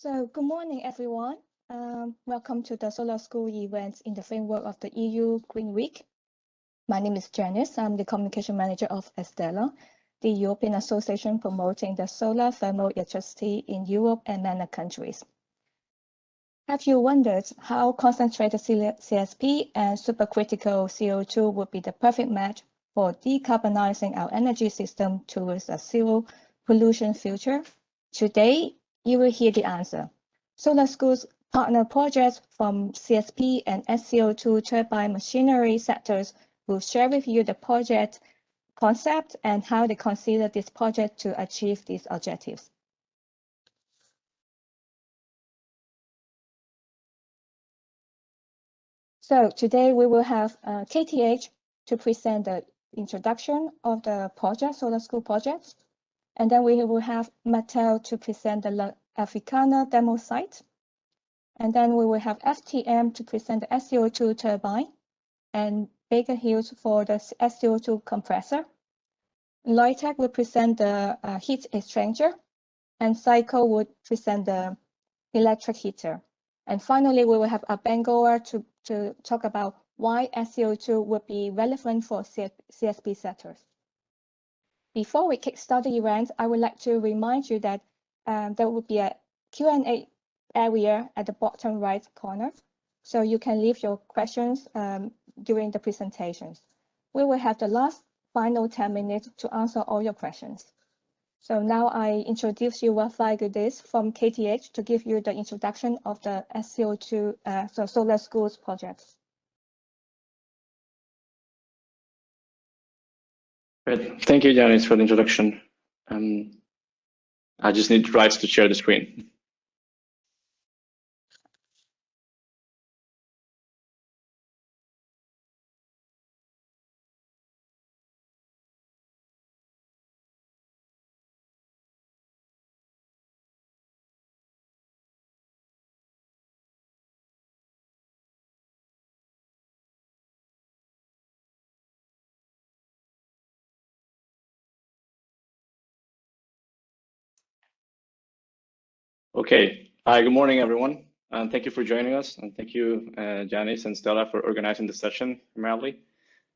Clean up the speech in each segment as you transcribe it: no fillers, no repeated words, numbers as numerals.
So good morning, everyone. Welcome to the Solar School event in the framework of the EU Green Week. My name is Janice. I'm the Communication Manager of Estella, the European Association promoting the solar thermal electricity in Europe and MENA countries. Have you wondered how concentrated CSP and supercritical CO2 would be the perfect match for decarbonizing our energy system towards a zero pollution future? Today, you will hear the answer. SOLARSCO's partner projects from CSP and sCO2 turbine machinery sectors will share with you the project concept and how they consider this project to achieve these objectives. So today we will have KTH to present the introduction of the project, SOLARSCO projects. And then we will have Mattel to present the La Africana demo site. And then we will have STM to present the sCO2 turbine and Baker Hughes for the sCO2 compressor. Loitech will present the heat exchanger, and Psycho would present the electric heater. And finally, we will have a Bangor to talk about why sCO2 would be relevant for CSP sectors. Before we kickstart the event, I would like to remind you that there will be a Q&A area at the bottom right corner, so you can leave your questions during the presentations. We will have the final 10 minutes to answer all your questions. So now I introduce you Rafael Guedes from KTH to give you the introduction of the sCO2 SOLARSCO's projects. Great. Thank you, Janice, for the introduction. I just need rights to share the screen. Okay. Hi, good morning, everyone. And thank you for joining us. And thank you, Janice and Stella, for organizing the session primarily.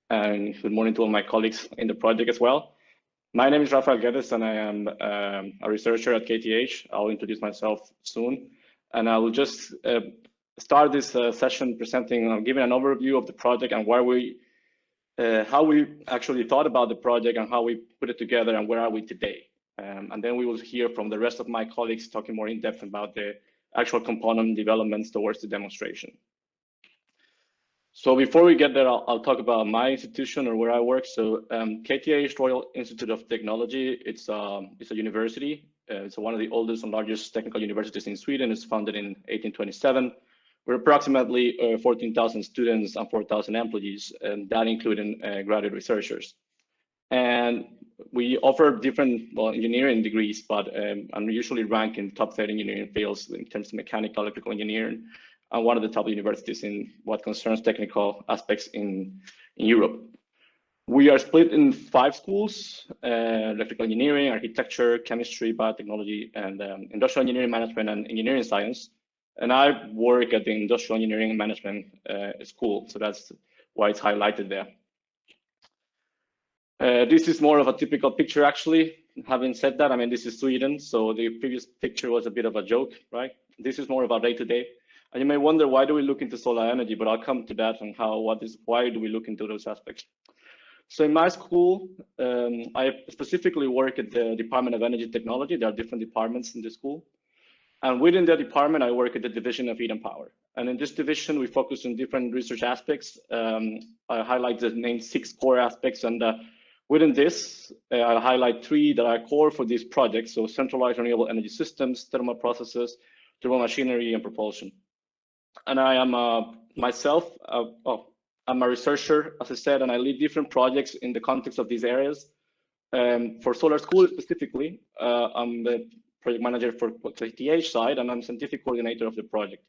And good morning to all my colleagues in the project as well. My name is Rafael Guedes, and I am a researcher at KTH. I'll introduce myself soon. And I will just start this session presenting, giving an overview of the project and why how we actually thought about the project and how we put it together and where are we today. And then we will hear from the rest of my colleagues talking more in depth about the actual component developments towards the demonstration. So before we get there, I'll talk about my institution or where I work. So KTH Royal Institute of Technology, it's a university. It's one of the oldest and largest technical universities in Sweden. It's founded in 1827. We're approximately 14,000 students and 4,000 employees, and that including graduate researchers. And we offer different engineering degrees, but I'm usually ranked in top 30 engineering fields in terms of mechanical, electrical engineering, and one of the top universities in what concerns technical aspects in Europe. We are split in 5 schools: electrical engineering, architecture, chemistry, biotechnology, and industrial engineering management and engineering science. And I work at the industrial engineering management school, so that's why it's highlighted there. This is more of a typical picture, actually. Having said that, I mean, this is Sweden, so the previous picture was a bit of a joke, right? This is more of our day-to-day. And you may wonder, why do we look into solar energy? But I'll come to that and why do we look into those aspects. So in my school, I specifically work at the Department of Energy Technology. There are different departments in the school. And within that department, I work at the Division of Heat and Power. And in this division, we focus on different research aspects. I highlight the main 6 core aspects. And within this, I'll highlight 3 that are core for this project. So centralized renewable energy systems, thermal processes, turbo machinery, and propulsion. And I am myself, I'm a researcher, as I said, and I lead different projects in the context of these areas. For SOLARSCO specifically, I'm the project manager for the KTH side, and I'm scientific coordinator of the project.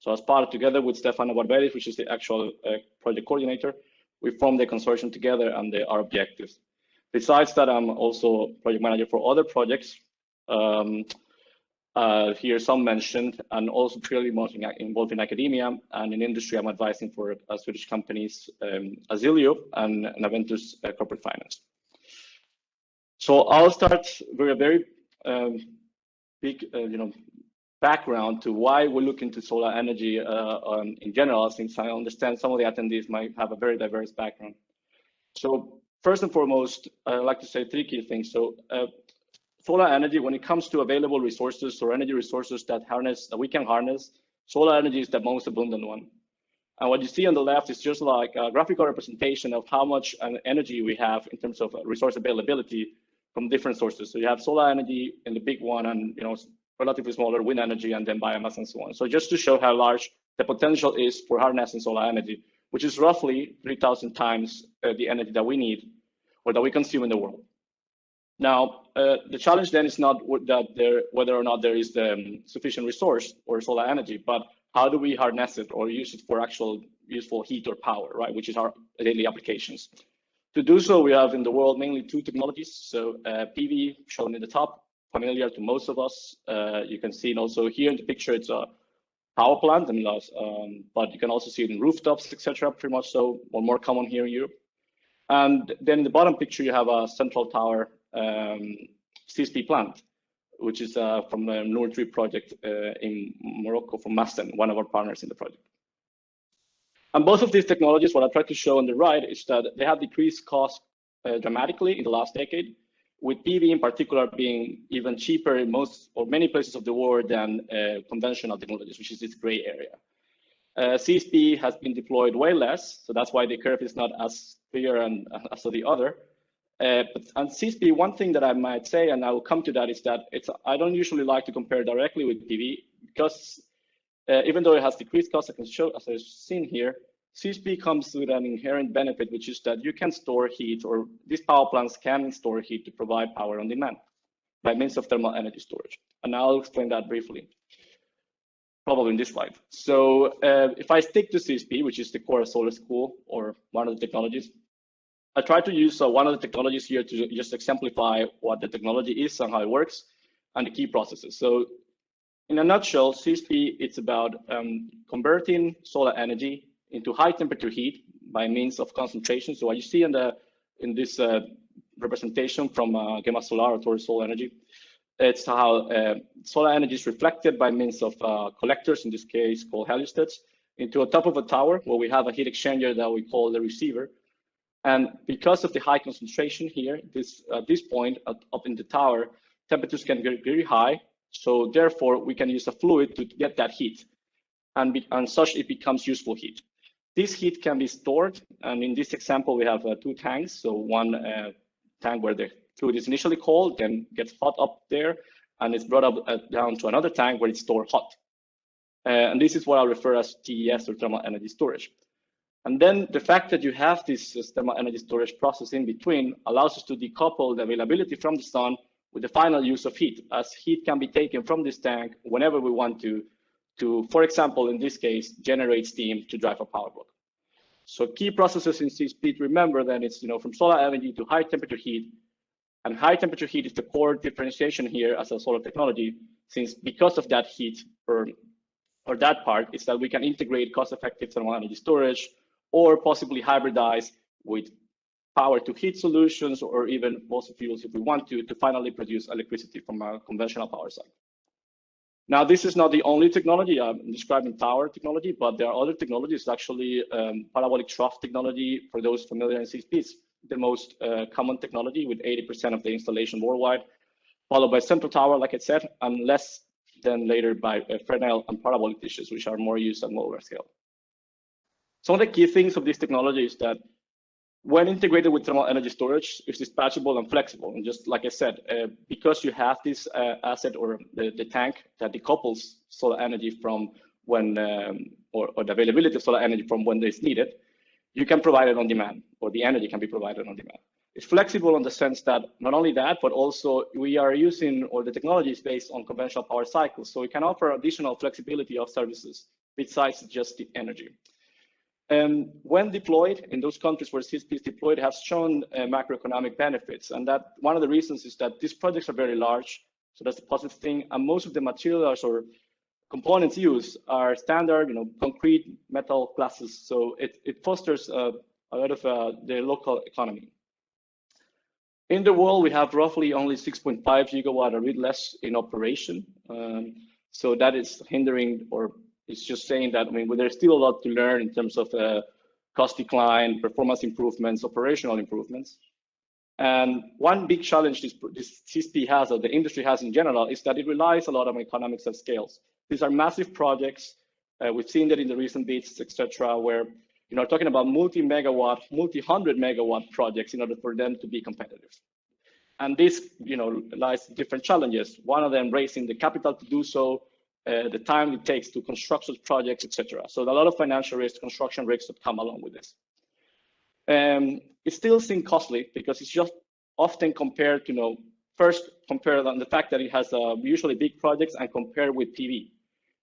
So as part, together with Stefano Barberis, which is the actual project coordinator, we formed the consortium together and our objectives. Besides that, I'm also project manager for other projects. Here some mentioned, and also purely involved in academia and in industry. I'm advising for Swedish companies, Azilio and Naventus Corporate Finance. So I'll start with a very big, background to why we look into solar energy in general, since I understand some of the attendees might have a very diverse background. So first and foremost, I'd like to say 3 key things. So solar energy, when it comes to available resources or energy resources that we can harness, solar energy is the most abundant one. And what you see on the left is just like a graphical representation of how much energy we have in terms of resource availability from different sources. So you have solar energy in the big one, and relatively smaller wind energy, and then biomass and so on. So just to show how large the potential is for harnessing solar energy, which is roughly 3,000 times the energy that we need or that we consume in the world. Now, the challenge then is not whether or not there is sufficient resource or solar energy, but how do we harness it or use it for actual useful heat or power, right? Which is our daily applications. To do so, we have in the world mainly 2 technologies. So PV shown in the top, familiar to most of us. You can see it also here in the picture, it's a power plant, but you can also see it in rooftops, etc. Pretty much so, or more common here in Europe. And then in the bottom picture, you have a central tower CSP plant, which is from the Noor 3 project in Morocco, from Massen, one of our partners in the project. And both of these technologies, what I tried to show on the right is that they have decreased cost dramatically in the last decade, with PV in particular being even cheaper in most or many places of the world than conventional technologies, which is this gray area. CSP has been deployed way less, so that's why the curve is not as clear and as the other. But on CSP, one thing that I might say, and I will come to that, is that I don't usually like to compare directly with PV, because even though it has decreased cost, I can show, as I've seen here, CSP comes with an inherent benefit, which is that you can store heat, or these power plants can store heat to provide power on demand by means of thermal energy storage. And I'll explain that briefly, probably in this slide. So if I stick to CSP, which is the core of SOLARSCO2OL, or one of the technologies, I try to use one of the technologies here to just exemplify what the technology is and how it works and the key processes. So in a nutshell, CSP, it's about converting solar energy into high temperature heat by means of concentration. So what you see in this representation from Gamma Solar or Torus Solar Energy, it's how solar energy is reflected by means of collectors, in this case called heliostats, into a top of a tower where we have a heat exchanger that we call the receiver. And because of the high concentration here, at this point up in the tower, temperatures can get very high. So therefore, we can use a fluid to get that heat, and such it becomes useful heat. This heat can be stored, and in this example, we have 2 tanks. So one tank where the fluid is initially cold, then gets hot up there, and it's brought up down to another tank where it's stored hot. And this is what I'll refer as TES, or thermal energy storage. And then the fact that you have this thermal energy storage process in between allows us to decouple the availability from the sun with the final use of heat, as heat can be taken from this tank whenever we want to, for example, in this case, generate steam to drive a power block. So key processes in CSP to remember then it's from solar energy to high temperature heat, and high temperature heat is the core differentiation here as a solar technology, since because of that heat or that part is that we can integrate cost-effective thermal energy storage, or possibly hybridize with power to heat solutions, or even fossil fuels if we want to finally produce electricity from a conventional power cycle. Now, this is not the only technology. I'm describing tower technology, but there are other technologies, actually parabolic trough technology, for those familiar in CSPs, the most common technology with 80% of the installation worldwide, followed by central tower, like I said, and less than later by Fresnel and parabolic dishes, which are more used at lower scale. Some of the key things of this technology is that when integrated with thermal energy storage, it's dispatchable and flexible. And just like I said, because you have this asset or the tank that decouples solar energy from when, or the availability of solar energy from when it's needed, you can provide it on demand, or the energy can be provided on demand. It's flexible in the sense that not only that, but also we are using, or the technology is based on conventional power cycles. So we can offer additional flexibility of services besides just the energy. And when deployed in those countries where CSP is deployed, has shown macroeconomic benefits. And that one of the reasons is that these projects are very large. So that's a positive thing. And most of the materials or components used are standard, concrete metal classes. So it fosters a lot of the local economy. In the world, we have roughly only 6.5 gigawatt or a bit less in operation. So that is hindering, or it's just saying that, there's still a lot to learn in terms of cost decline, performance improvements, operational improvements. And one big challenge this CSP has, or the industry has in general, is that it relies a lot on economics of scales. These are massive projects. We've seen that in the recent bids, etc., where talking about multi-megawatt, multi-hundred megawatt projects in order for them to be competitive. And this, lies different challenges. One of them raising the capital to do so, the time it takes to construct such projects, etc. So a lot of financial risk, construction risks that come along with this. It still seems costly because it's just often compared to, first compared on the fact that it has usually big projects and compared with PV.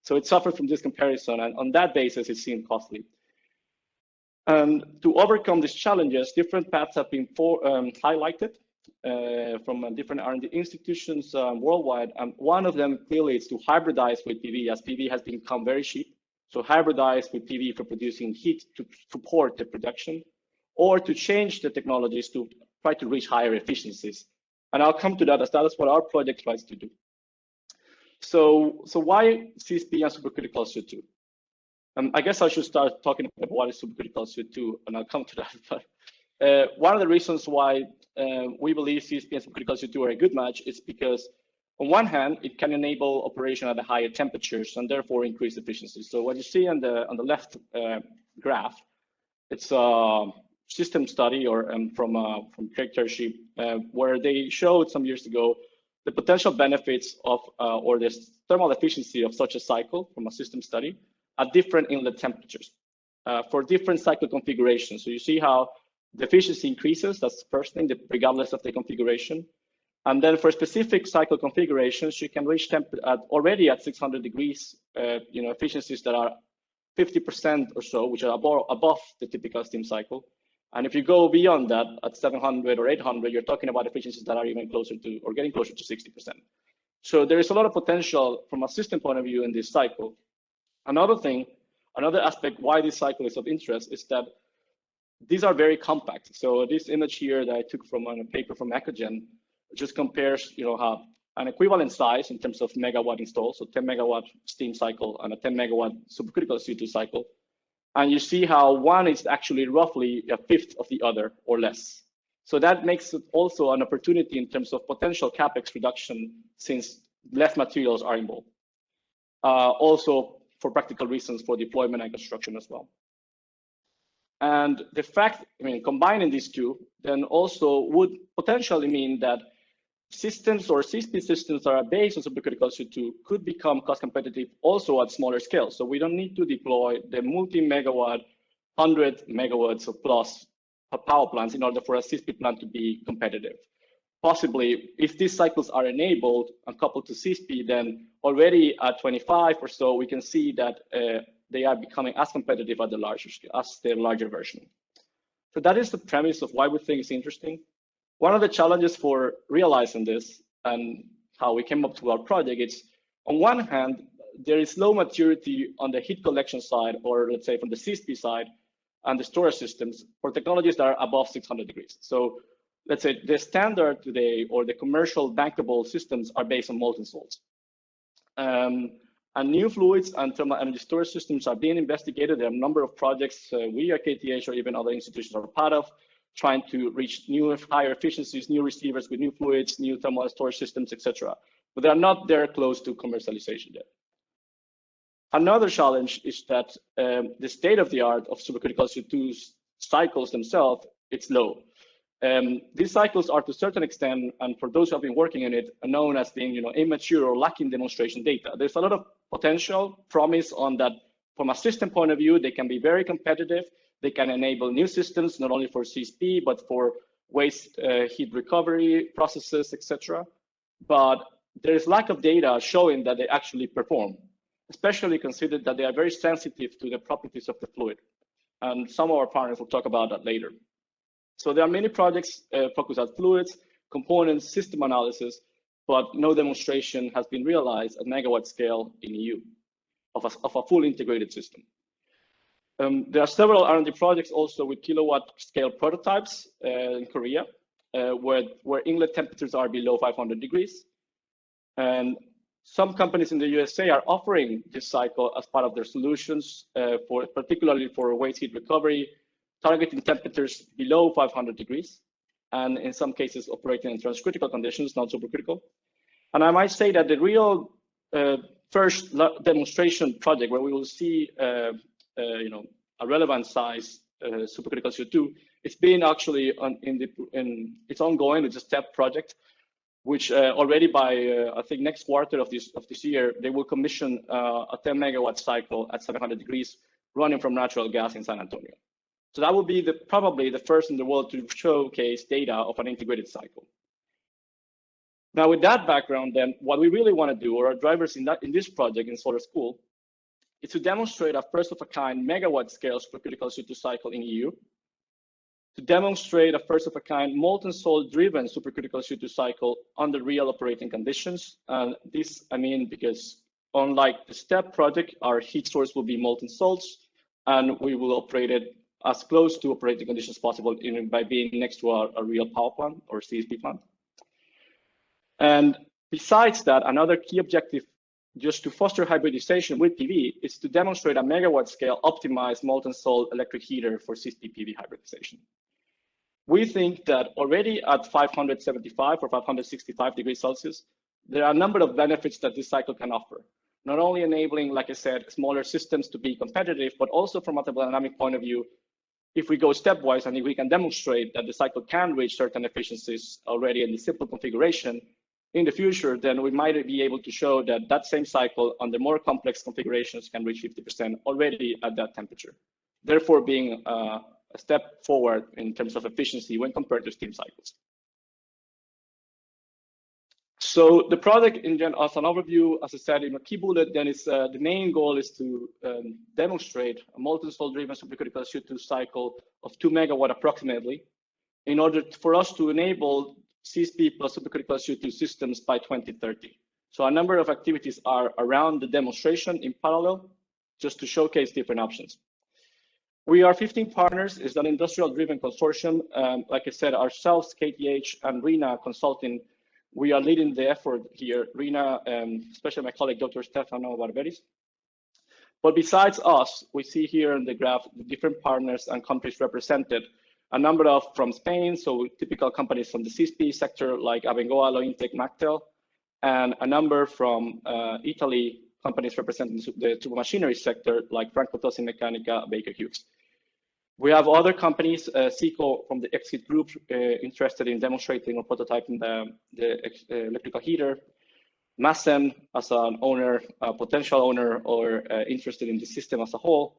So it suffers from this comparison, and on that basis, it seems costly. And to overcome these challenges, different paths have been highlighted from different R&D institutions worldwide. And one of them clearly is to hybridize with PV, as PV has become very cheap. So hybridize with PV for producing heat to support the production, or to change the technologies to try to reach higher efficiencies. And I'll come to that, as that is what our project tries to do. So why CSP and supercritical CO2? I guess I should start talking about what is supercritical CO2, and I'll come to that. But one of the reasons why we believe CSP and supercritical CO2 are a good match is because, on one hand, it can enable operation at higher temperatures and therefore increase efficiency. So what you see on the left graph, it's a system study or from Craig Tershey, where they showed some years ago the potential benefits of or the thermal efficiency of such a cycle from a system study at different inlet temperatures for different cycle configurations. So you see how the efficiency increases, that's the first thing, regardless of the configuration. And then for specific cycle configurations, you can reach already at 600 degrees, efficiencies that are 50% or so, which are above the typical steam cycle. And if you go beyond that at 700 or 800, you're talking about efficiencies that are even closer to, or getting closer to 60%. So there is a lot of potential from a system point of view in this cycle. Another aspect why this cycle is of interest is that these are very compact. So this image here that I took from a paper from Ecogen just compares, how an equivalent size in terms of megawatt installed, so 10 megawatt steam cycle and a 10 megawatt supercritical CO2 cycle. And you see how one is actually roughly a fifth of the other or less. So that makes it also an opportunity in terms of potential CapEx reduction, since less materials are involved. Also for practical reasons for deployment and construction as well. And the fact, combining these two, then also would potentially mean that systems or CSP systems that are based on supercritical CO2 could become cost competitive also at smaller scale. So we don't need to deploy the multi-megawatt, 100 megawatts or plus power plants in order for a CSP plant to be competitive. Possibly, if these cycles are enabled and coupled to CSP, then already at 25 or so, we can see that they are becoming as competitive at the larger scale, as the larger version. So that is the premise of why we think it's interesting. One of the challenges for realizing this and how we came up to our project is, on one hand, there is low maturity on the heat collection side, or let's say from the CSP side, and the storage systems for technologies that are above 600 degrees. So let's say the standard today or the commercial bankable systems are based on molten salts. And new fluids and thermal energy storage systems are being investigated. There are a number of projects we at KTH or even other institutions are part of, trying to reach new higher efficiencies, new receivers with new fluids, new thermal storage systems, etc. But they are not there close to commercialization yet. Another challenge is that the state of the art of supercritical CO2 cycles themselves, it's low. These cycles are to a certain extent, and for those who have been working in it, are known as being immature or lacking demonstration data. There's a lot of potential promise on that. From a system point of view, they can be very competitive. They can enable new systems, not only for CSP, but for waste heat recovery processes, etc. But there is lack of data showing that they actually perform, especially considered that they are very sensitive to the properties of the fluid. And some of our partners will talk about that later. So there are many projects focused on fluids, components, system analysis, but no demonstration has been realized at megawatt scale in EU of a full integrated system. There are several R&D projects also with kilowatt scale prototypes in Korea, where inlet temperatures are below 500 degrees. And some companies in the USA are offering this cycle as part of their solutions, particularly for waste heat recovery, targeting temperatures below 500 degrees, and in some cases operating in transcritical conditions, not supercritical. And I might say that the real first demonstration project where we will see a relevant size supercritical CO2, it's been actually it's ongoing. It's a STEP project, which already by I think next quarter of this year, they will commission a 10 megawatt cycle at 700 degrees running from natural gas in San Antonio. So that will be probably the first in the world to showcase data of an integrated cycle. Now, with that background, then what we really want to do, or our drivers in this project in SOLARSCO2OL, is to demonstrate a first-of-a-kind megawatt scale supercritical CO2 cycle in EU, to demonstrate a first-of-a-kind molten salt-driven supercritical CO2 cycle under real operating conditions. And this, I mean, because unlike the STEP project, our heat source will be molten salts, and we will operate it as close to operating conditions possible, even by being next to a real power plant or CSP plant. And besides that, another key objective just to foster hybridization with PV is to demonstrate a megawatt scale optimized molten salt electric heater for CSP PV hybridization. We think that already at 575 or 565 degrees Celsius, there are a number of benefits that this cycle can offer. Not only enabling, like I said, smaller systems to be competitive, but also from a thermodynamic point of view, if we go stepwise and if we can demonstrate that the cycle can reach certain efficiencies already in the simple configuration, in the future, then we might be able to show that that same cycle under more complex configurations can reach 50% already at that temperature, therefore being a step forward in terms of efficiency when compared to steam cycles. So the project, as an overview, as I said in a key bullet, then is the main goal is to demonstrate a molten salt-driven supercritical CO2 cycle of 2 megawatt approximately, in order for us to enable CSP plus supercritical CO2 systems by 2030. So a number of activities are around the demonstration in parallel, just to showcase different options. We are 15 partners. It's an industrial-driven consortium. Like I said, ourselves, KTH and RENA Consulting, we are leading the effort here. RENA, especially my colleague, Dr. Stefano Barberis. But besides us, we see here in the graph the different partners and countries represented. A number of from Spain, so typical companies from the CSP sector like Abengoa, Lointec, Mactel, and a number from Italy, companies representing the turbomachinery sector like Franco Tosi Meccanica, Baker Hughes. We have other companies, SECO from the Exit Group, interested in demonstrating or prototyping the electrical heater. Massen as an owner, a potential owner, or interested in the system as a whole.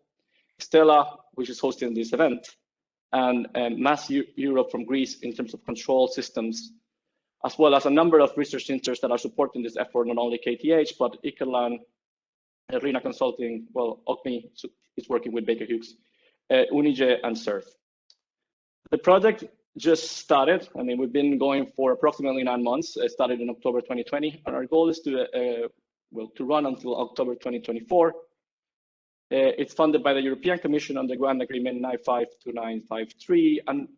Stella, which is hosting this event. And Mass Europe from Greece in terms of control systems, as well as a number of research centers that are supporting this effort, not only KTH, but Ikerlan, RENA Consulting, well, OCMI is working with Baker Hughes, Unige, and SURF. The project just started. I mean, we've been going for approximately 9 months. It started in October 2020, and our goal is to run until October 2024. It's funded by the European Commission under Grant Agreement 952953, and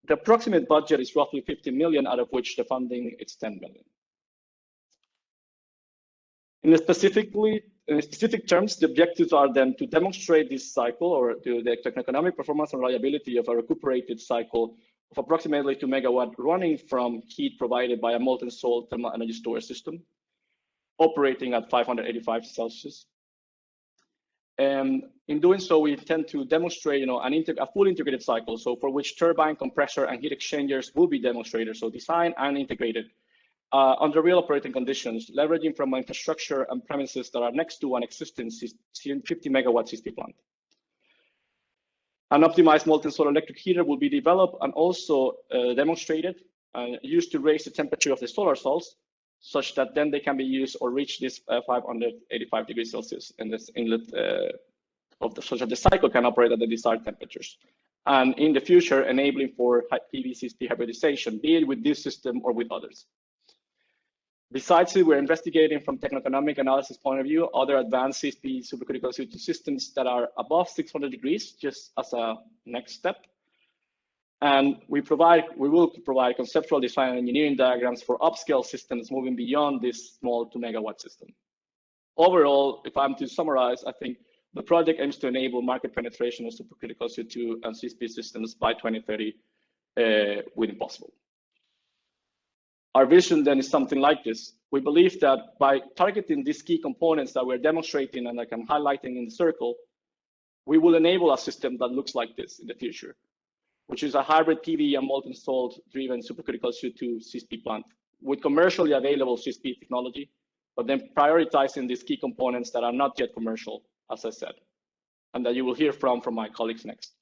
the approximate budget is roughly 50 million, out of which the funding is 10 million. In specific terms, the objectives are then to demonstrate this cycle or the techno-economic performance and reliability of a recuperated cycle of approximately 2 megawatt running from heat provided by a molten salt thermal energy storage system operating at 585 Celsius. In doing so, we intend to demonstrate, a full integrated cycle, so for which turbine, compressor, and heat exchangers will be demonstrated, so designed and integrated under real operating conditions, leveraging from infrastructure and premises that are next to an existing 50 megawatt CSP plant. An optimized molten salt electric heater will be developed and also demonstrated and used to raise the temperature of the solar cells, such that then they can be used or reach this 585 degrees Celsius in this inlet such that the cycle can operate at the desired temperatures. And in the future, enabling for PV CSP hybridization, be it with this system or with others. Besides it, we're investigating from techno-economic analysis point of view other advanced CSP supercritical CO2 systems that are above 600 degrees, just as a next step. And we will provide conceptual design and engineering diagrams for upscale systems moving beyond this small 2 megawatt system. Overall, if I'm to summarize, I think the project aims to enable market penetration of supercritical CO2 and CSP systems by 2030 when possible. Our vision then is something like this. We believe that by targeting these key components that we're demonstrating and like I'm highlighting in the circle, we will enable a system that looks like this in the future, which is a hybrid PV and molten salt driven supercritical CO2 CSP plant with commercially available CSP technology, but then prioritizing these key components that are not yet commercial, as I said, and that you will hear from my colleagues next.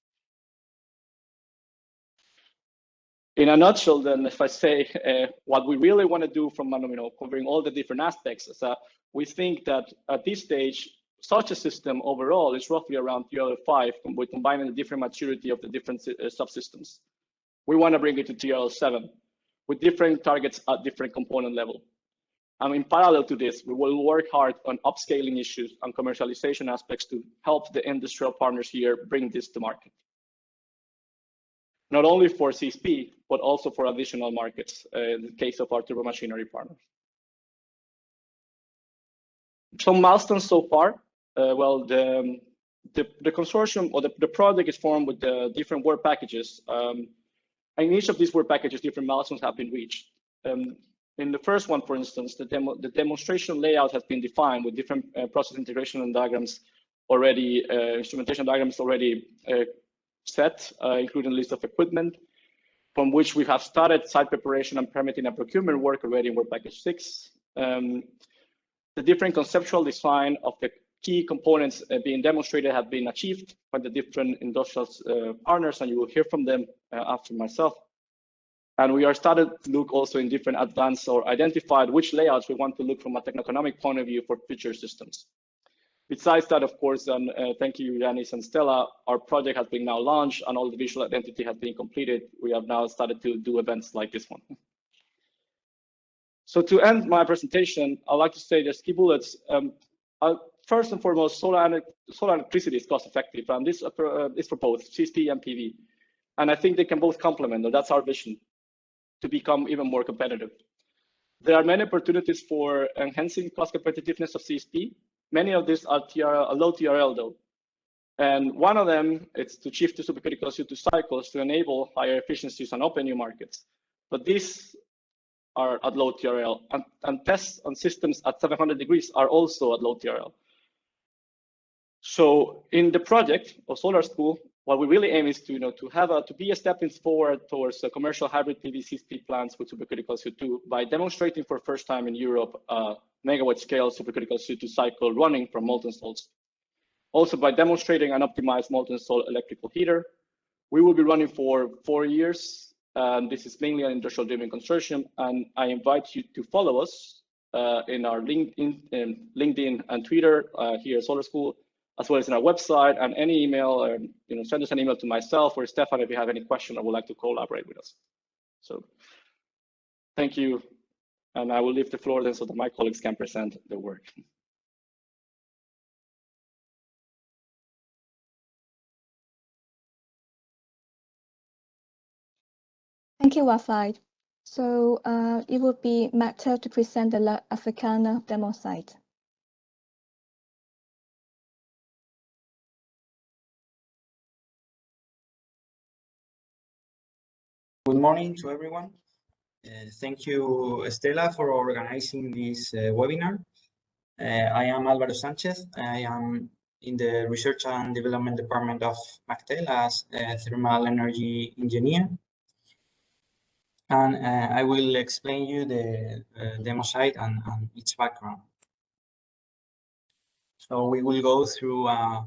In a nutshell, then, if I say what we really want to do from covering all the different aspects, is we think that at this stage, such a system overall is roughly around TRL5 with combining the different maturity of the different subsystems. We want to bring it to TRL7 with different targets at different component level. And in parallel to this, we will work hard on upscaling issues and commercialization aspects to help the industrial partners here bring this to market. Not only for CSP, but also for additional markets, in the case of our turbomachinery partners. Some milestones so far. Well, the consortium or the project is formed with the different work packages. And in each of these work packages, different milestones have been reached. In the first one, for instance, the demonstration layout has been defined with different process integration and diagrams already, instrumentation diagrams already set, including a list of equipment, from which we have started site preparation and permitting and procurement work already in work package 6. The different conceptual design of the key components being demonstrated have been achieved by the different industrial partners, and you will hear from them after myself. And we are started to look also in different advanced or identified which layouts we want to look from a techno-economic point of view for future systems. Besides that, of course, and thank you, Yanis and Stella, our project has been now launched and all the visual identity has been completed. We have now started to do events like this one. So to end my presentation, I'd like to say just key bullets. First and foremost, solar electricity is cost effective, and this is for both CSP and PV. And I think they can both complement, and that's our vision, to become even more competitive. There are many opportunities for enhancing cost competitiveness of CSP. Many of these are low TRL though. And one of them is to shift to supercritical CO2 cycles to enable higher efficiencies and open new markets. But these are at low TRL, and tests on systems at 700 degrees are also at low TRL. So in the project of SOLARSCO, what we really aim is to be a stepping forward towards a commercial hybrid PV CSP plants with supercritical CO2 by demonstrating for the first time in Europe megawatt scale supercritical CO2 cycle running from molten salts. Also by demonstrating an optimized molten salt electrical heater. We will be running for 4 years. This is mainly an industrial driven consortium, and I invite you to follow us in our LinkedIn and Twitter here at SOLARSCO, as well as in our website, and any email, or send us an email to myself or Stefan if you have any question or would like to collaborate with us. So thank you, and I will leave the floor then so that my colleagues can present their work. Thank you, Wafid. So it would be Matteo to present the La Africana demo site. Good morning to everyone. Thank you, Estela, for organizing this webinar. I am Álvaro Sánchez. I am in the Research and Development Department of McTel as a thermal energy engineer. And I will explain you the demo site and its background. So we will go through a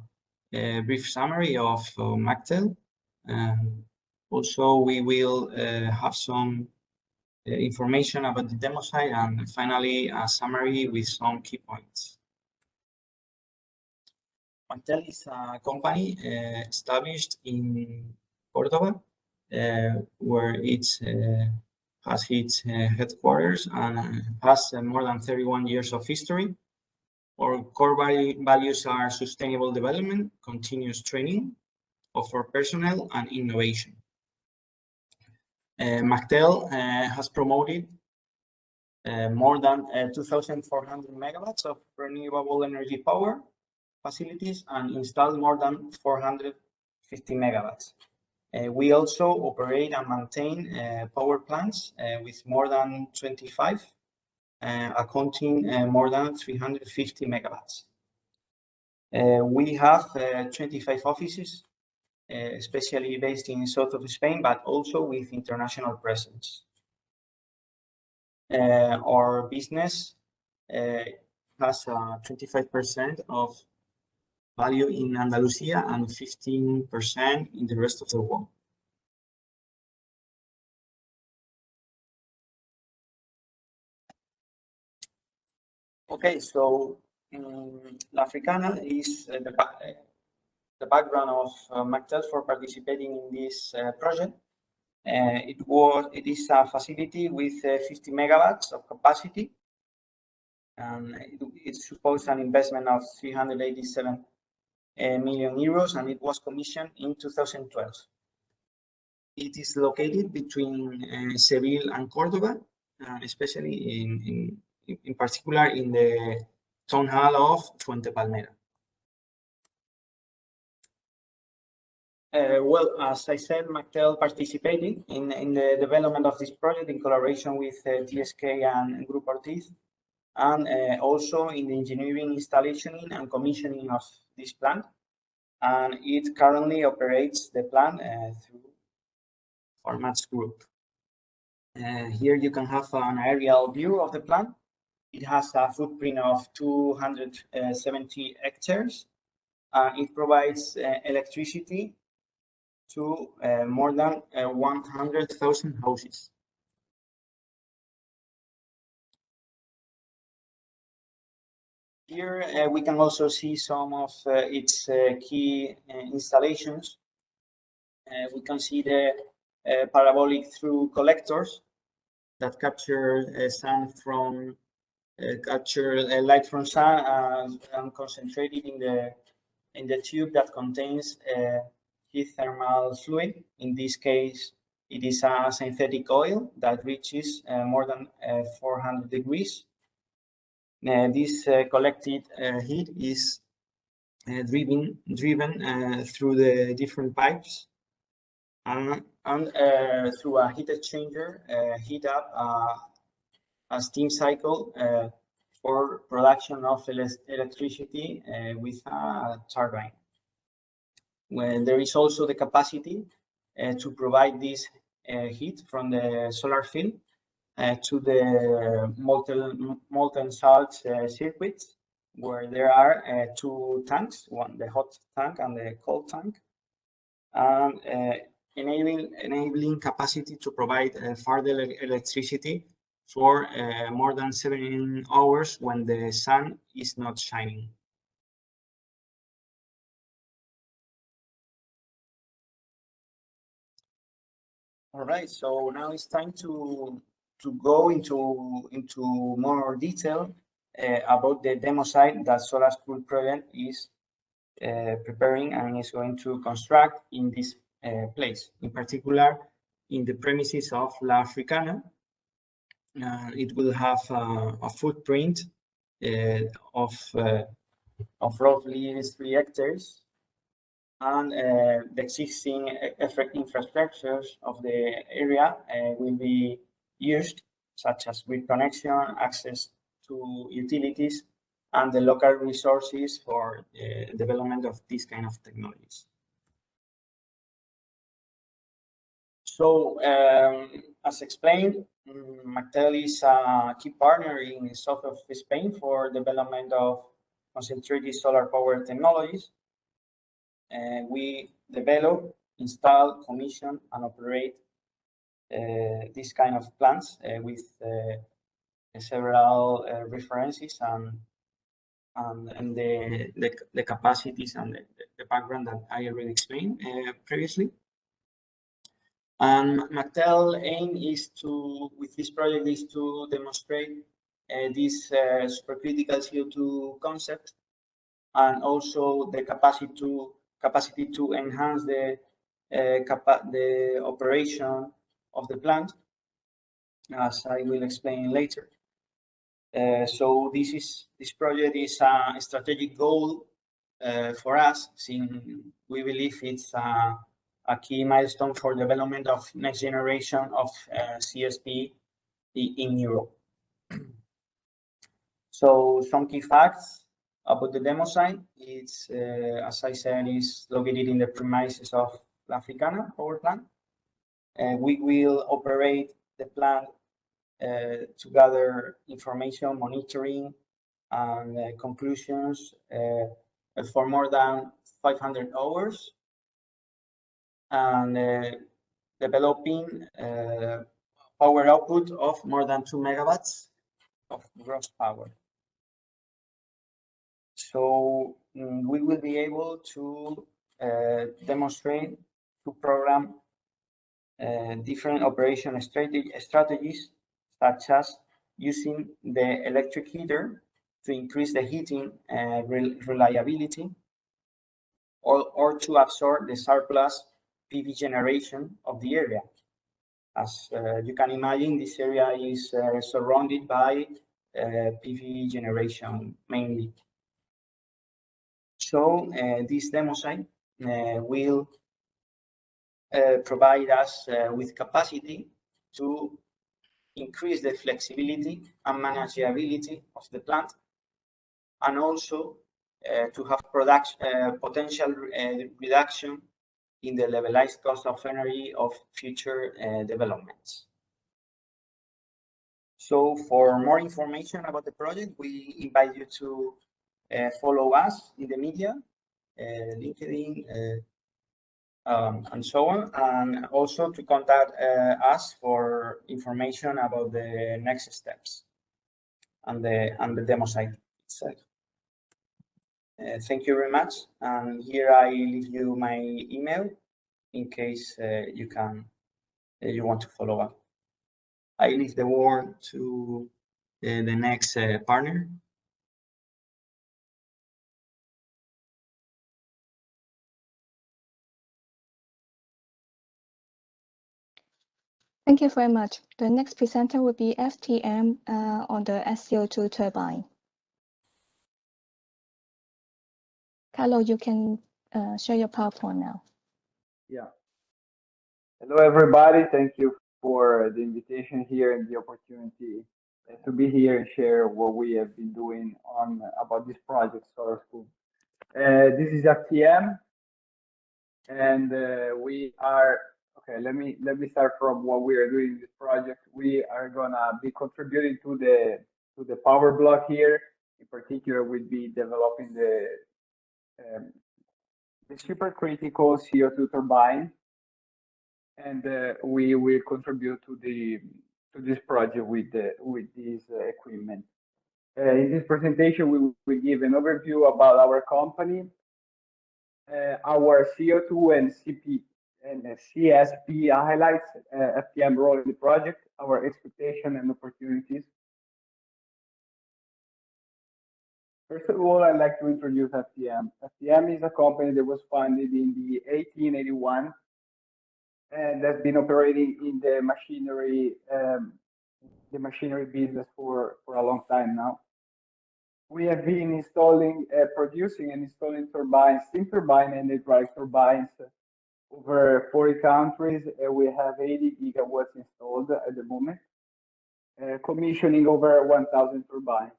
brief summary of McTel. Also, we will have some information about the demo site, and finally a summary with some key points. McTel is a company established in Cordoba, where its has its headquarters and has more than 31 years of history. Our core values are sustainable development, continuous training of our personnel, and innovation. McTel has promoted more than 2,400 megawatts of renewable energy power facilities and installed more than 450 megawatts. We also operate and maintain power plants with more than 25, accounting more than 350 megawatts. We have 25 offices, especially based in south of Spain, but also with international presence. Our business has 25% of value in Andalusia and 15% in the rest of the world. Okay, so La Africana is the background of McTel for participating in this project. It is a facility with 50 megawatts of capacity, and it supposed an investment of 387 million euros, and it was commissioned in 2012. It is located between Seville and Cordoba, especially in particular in the town hall of Fuente Palmera. Well, as I said, McTel participated in the development of this project in collaboration with TSK and Grupo Ortiz, and also in the engineering, installation, and commissioning of this plant. And it currently operates the plant through Formats Group. Here you can have an aerial view of the plant. It has a footprint of 270 hectares. It provides electricity to more than 100,000 houses. Here we can also see some of its key installations. We can see the parabolic through collectors that capture sun from light from sun and concentrated in the tube that contains heat thermal fluid. In this case, it is a synthetic oil that reaches more than 400 degrees. This collected heat is driven through the different pipes and through a heat exchanger, heat up a steam cycle for production of electricity with a turbine. When there is also the capacity to provide this heat from the solar field to the molten salt circuits, where there are two tanks, the hot tank and the cold tank, and enabling capacity to provide further electricity for more than 7 hours when the sun is not shining. All right, so now it's time to go into more detail about the demo site that SOLARSCO2OL project is preparing and is going to construct in this place, in particular in the premises of La Africana. It will have a footprint of roughly 3 hectares, and the existing infrastructures of the area will be used, such as grid connection, access to utilities, and the local resources for the development of this kind of technologies. So, as explained, McTel is a key partner in the south of Spain for development of concentrated solar power technologies. We develop, install, commission, and operate this kind of plants with several references and the capacities and the background that I already explained previously. And Mattel aim is to, with this project, is to demonstrate this supercritical CO2 concept, and also the capacity to enhance the operation of the plant, as I will explain later. So this project is a strategic goal for us, since we believe it's a key milestone for development of next generation of CSP in Europe. So some key facts about the demo site. It's, as I said, is located in the premises of La Africana power plant. We will operate the plant to gather information, monitoring, and conclusions for more than 500 hours, and developing power output of more than 2 megawatts of gross power. So we will be able to demonstrate, to program different operation strategies, such as using the electric heater to increase the heating reliability, or to absorb the surplus PV generation of the area. As you can imagine, this area is surrounded by PV generation mainly. So this demo site will provide us with capacity to increase the flexibility and manageability of the plant, and also to have potential reduction in the levelized cost of energy of future developments. So for more information about the project, we invite you to follow us in the media, LinkedIn, and so on, and also to contact us for information about the next steps and the demo site itself. Thank you very much, and here I leave you my email in case you want to follow up. I leave the word to the next partner. Thank you very much. The next presenter will be FTM on the sCO2 turbine. Carlo, you can share your PowerPoint now. Yeah. Hello, everybody. Thank you for the invitation here and the opportunity to be here and share what we have been doing about this project, SOLARSCO2OL. This is FTM, and we are, okay, let me start from what we are doing in this project. We are gonna be contributing to the power block here. In particular, we'll be developing the supercritical CO2 turbine, and we will contribute to this project with this equipment. In this presentation, we will give an overview about our company, our CO2 and CSP highlights, FTM role in the project, our expectation and opportunities. First of all, I'd like to introduce FTM. FTM is a company that was founded in the 1881 and has been operating in the machinery business for a long time now. We have been installing, producing and installing turbines, steam turbine and hydraulic turbines over 40 countries. We have 80 gigawatts installed at the moment, commissioning over 1,000 turbines.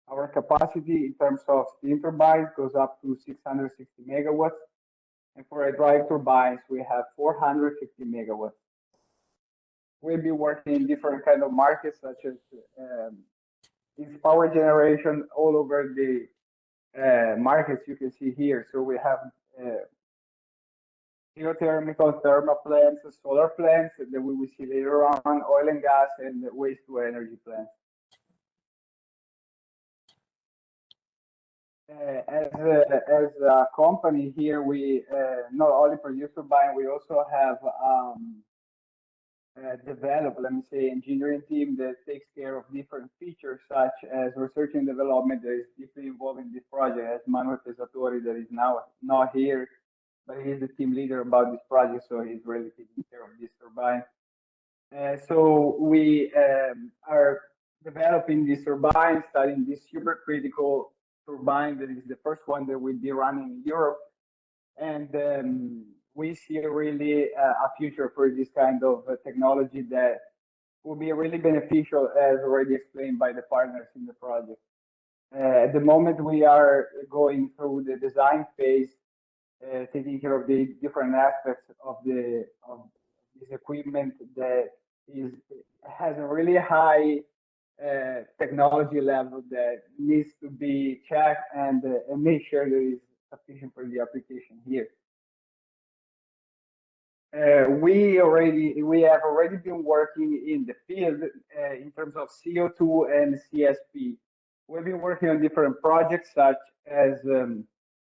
Our capacity in terms of steam turbines goes up to 660 megawatts. And for hydraulic turbines, we have 450 megawatts. We'll be working in different kind of markets, such as this power generation all over the markets you can see here. So we have geothermal, thermal plants, solar plants that we will see later on, oil and gas, and waste to energy plants. As a company here, we not only produce turbine, we also have developed, let me say, engineering team that takes care of different features such as research and development that is deeply involved in this project, as Manuel Pesatori, that is now not here, but he's the team leader about this project, so he's really taking care of this turbine. So we are developing this turbine, studying this supercritical turbine that is the first one that will be running in Europe. And we see really a future for this kind of technology that will be really beneficial, as already explained by the partners in the project. At the moment, we are going through the design phase, taking care of the different aspects of this equipment that has a really high technology level that needs to be checked and make sure that it's sufficient for the application here. We have already been working in the field in terms of CO2 and CSP. We've been working on different projects, such as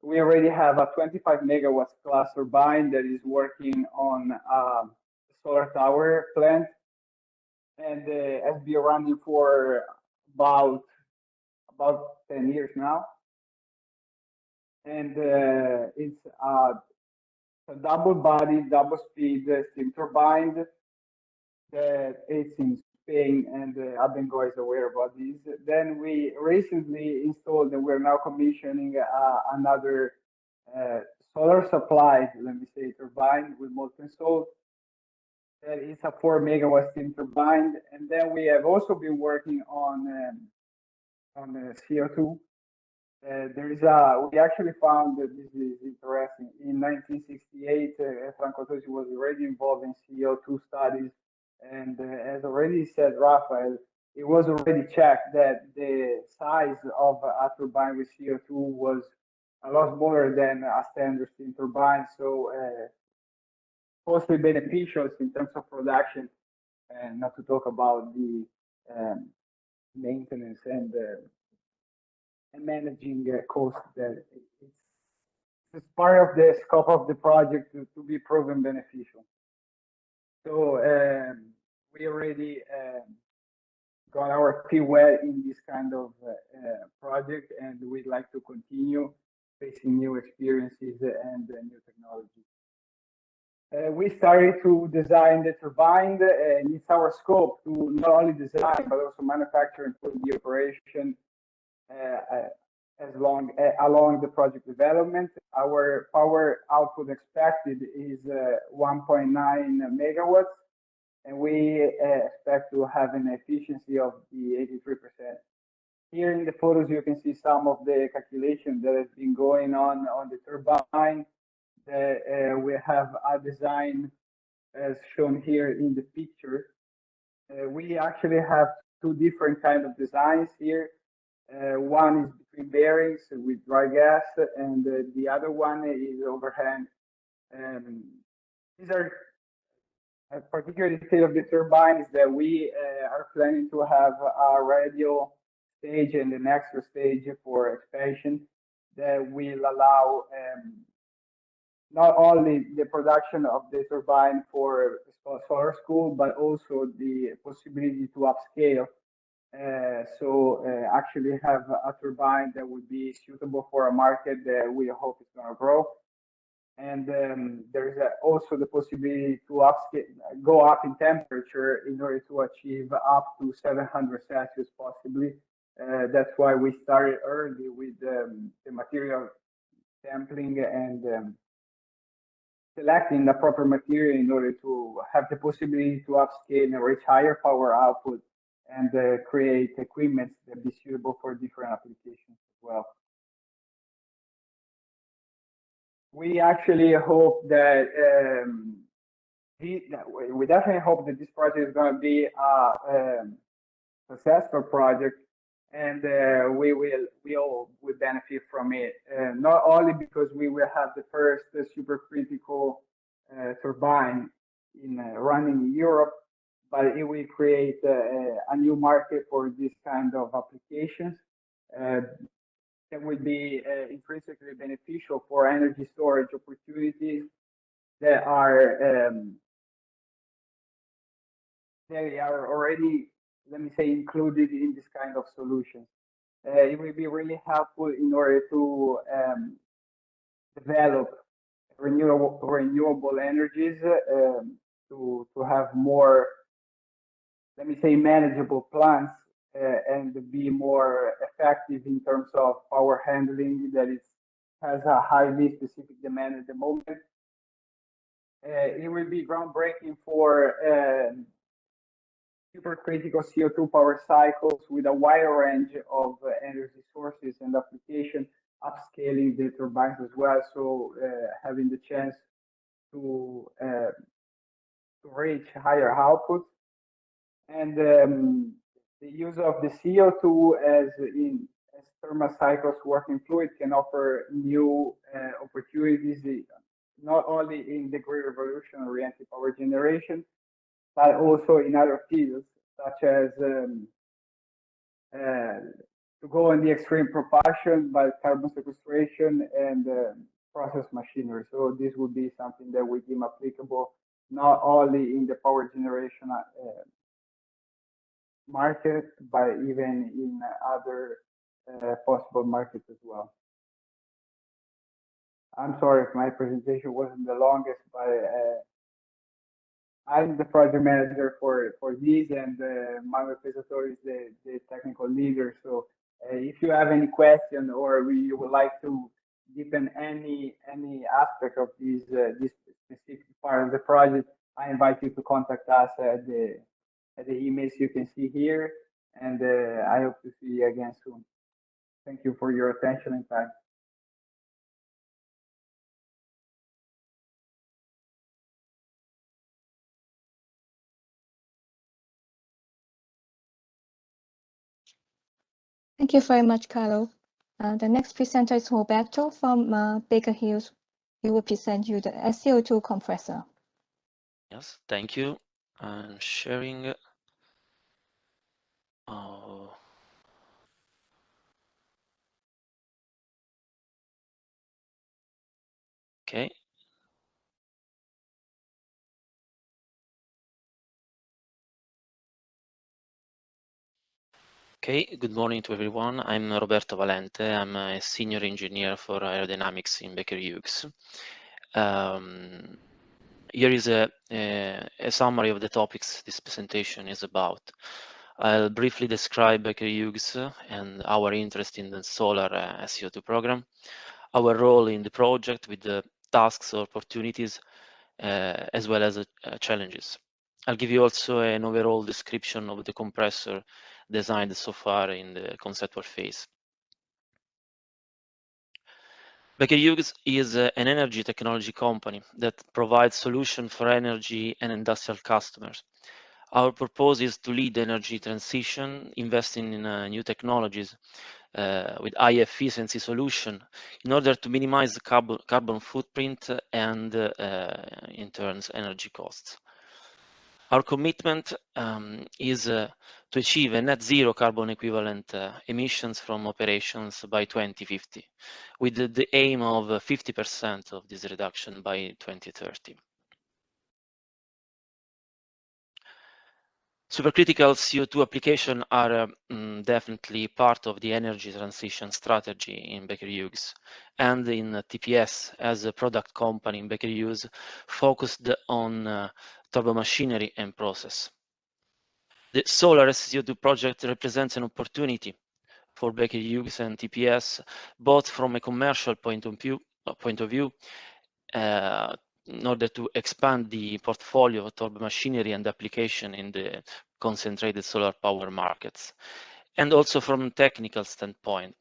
we already have a 25 megawatts class turbine that is working on a solar tower plant, and has been running for about 10 years now. And it's a double body, double speed steam turbine that is in Spain, and Abengoa is aware about this. Then we recently installed, and we're now commissioning another solar supplied, let me say, turbine with molten salt. That is a 4 megawatt steam turbine. And then we have also been working on CO2. We actually found that this is interesting. In 1968, Franco Tosi was already involved in CO2 studies. And as already said, Rafael, it was already checked that the size of a turbine with CO2 was a lot smaller than a standard steam turbine. So mostly beneficial in terms of production, and not to talk about the maintenance and managing costs. That it's part of the scope of the project to be proven beneficial. So we already got our feet wet in this kind of project, and we'd like to continue facing new experiences and new technologies. We started to design the turbine, and it's our scope to not only design but also manufacture and put in the operation along the project development. Our power output expected is 1.9 megawatts, and we expect to have an efficiency of the 83%. Here in the photos, you can see some of the calculation that has been going on the turbine. We have a design as shown here in the picture. We actually have two different kinds of designs here. One is between bearings with dry gas, and the other one is overhand. These are a particular detail of the turbine is that we are planning to have a radial stage and an extra stage for expansion that will allow not only the production of the turbine for solar school, but also the possibility to upscale. Actually have a turbine that would be suitable for a market that we hope is going to grow. And there's also the possibility to go up in temperature in order to achieve up to 700 Celsius possibly. That's why we started early with the material sampling and selecting the proper material in order to have the possibility to upscale and reach higher power output and create equipment that be suitable for different applications as well. We actually hope that we definitely hope that this project is going to be a successful project, and we all will benefit from it. Not only because we will have the first supercritical turbine running in Europe, but it will create a new market for this kind of applications. that would be intrinsically beneficial for energy storage opportunities that are they are already, let me say, included in this kind of solutions. It will be really helpful in order to develop renewable energies to have more, let me say, manageable plants and be more effective in terms of power handling that has a highly specific demand at the moment. It will be groundbreaking for supercritical CO2 power cycles with a wide range of energy sources and application, upscaling the turbines as well. So having the chance to reach higher outputs, and the use of the CO2 as thermal cycles working fluid can offer new opportunities, not only in the grid revolution-oriented power generation, but also in other fields, such as to go in the extreme propulsion by carbon sequestration and process machinery. So this would be something that we deem applicable not only in the power generation market, but even in other possible markets as well. I'm sorry if my presentation wasn't the longest, but I'm the project manager for these, and Manuel Pesator is the technical leader. So if you have any question or you would like to deepen any aspect of this specific part of the project, I invite you to contact us at the emails you can see here, and I hope to see you again soon. Thank you for your attention and time. Thank you very much, Carlo. The next presenter is Roberto from Baker Hughes. He will present you the sCO2 compressor. Yes, thank you. I'm sharing. Okay. Okay, good morning to everyone. I'm Roberto Valente. I'm a senior engineer for aerodynamics in Baker Hughes. Here is a summary of the topics this presentation is about. I'll briefly describe Baker Hughes and our interest in the solar sCO2 program, our role in the project with the tasks or opportunities, as well as challenges. I'll give you also an overall description of the compressor designed so far in the conceptual phase. Baker Hughes is an energy technology company that provides solutions for energy and industrial customers. Our purpose is to lead energy transition, investing in new technologies with high efficiency solution in order to minimize the carbon footprint and in turn energy costs. Our commitment is to achieve a net zero carbon equivalent emissions from operations by 2050, with the aim of 50% of this reduction by 2030. Supercritical CO2 applications are definitely part of the energy transition strategy in Baker Hughes, and in TPS as a product company in Baker Hughes focused on turbomachinery and process. The solar sCO2 project represents an opportunity for Baker Hughes and TPS, both from a commercial point of view in order to expand the portfolio of turbomachinery and application in the concentrated solar power markets, and also from a technical standpoint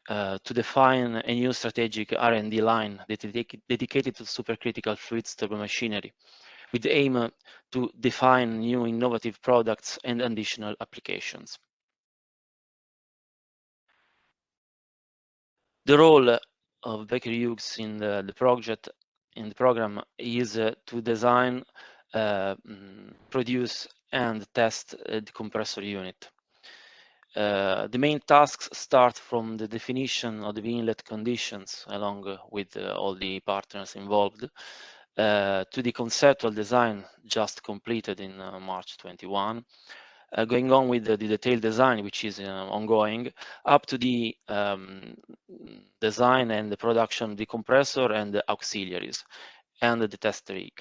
to define a new strategic R&D line dedicated to supercritical fluids turbomachinery, with the aim to define new innovative products and additional applications. The role of Baker Hughes in the project, in the program, is to design, produce, and test the compressor unit. The main tasks start from the definition of the inlet conditions along with all the partners involved to the conceptual design just completed in March 21, going on with the detailed design, which is ongoing, up to the design and the production of the compressor and the auxiliaries and the test rig.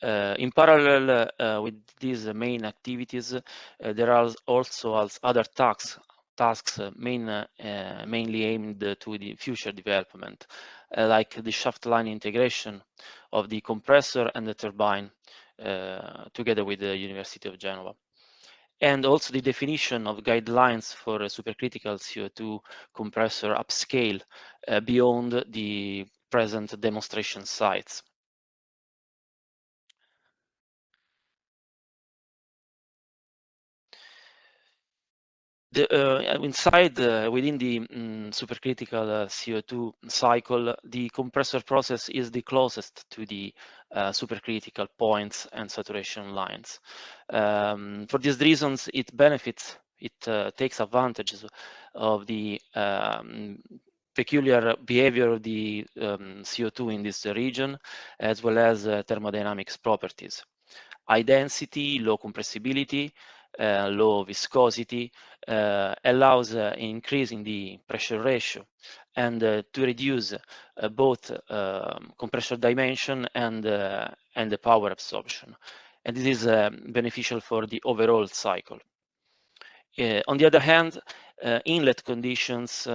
In parallel with these main activities, there are also other tasks mainly aimed to the future development, like the shaft line integration of the compressor and the turbine together with the University of Genova. And also the definition of guidelines for a supercritical CO2 compressor upscale beyond the present demonstration sites. Within the supercritical CO2 cycle, the compressor process is the closest to the supercritical points and saturation lines. For these reasons, it takes advantage of the peculiar behavior of the CO2 in this region, as well as thermodynamics properties. High density, low compressibility, low viscosity allows increasing the pressure ratio and to reduce both compressor dimension and the power absorption. And this is beneficial for the overall cycle. On the other hand, inlet conditions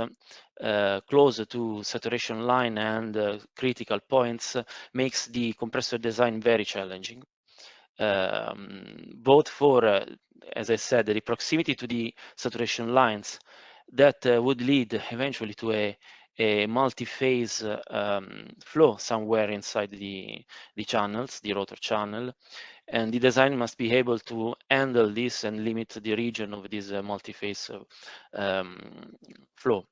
closer to saturation line and critical points makes the compressor design very challenging. Both for, as I said, the proximity to the saturation lines that would lead eventually to a multi-phase flow somewhere inside the channels, the rotor channel, and the design must be able to handle this and limit the region of this multi-phase flow.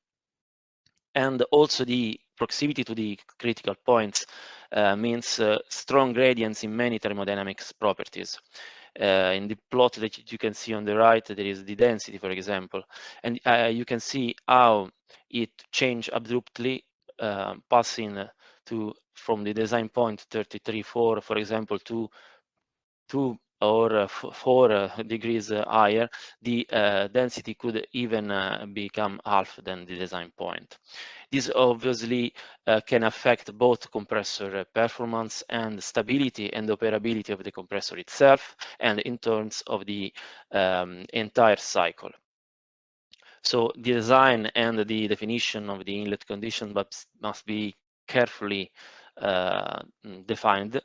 And also the proximity to the critical points means strong gradients in many thermodynamics properties. In the plot that you can see on the right, there is the density, for example, and you can see how it changed abruptly, passing from the design point 33.4, for example, to 2 or 4 degrees higher. The density could even become half than the design point. This obviously can affect both compressor performance and stability and operability of the compressor itself, and in terms of the entire cycle. So the design and the definition of the inlet condition must be carefully defined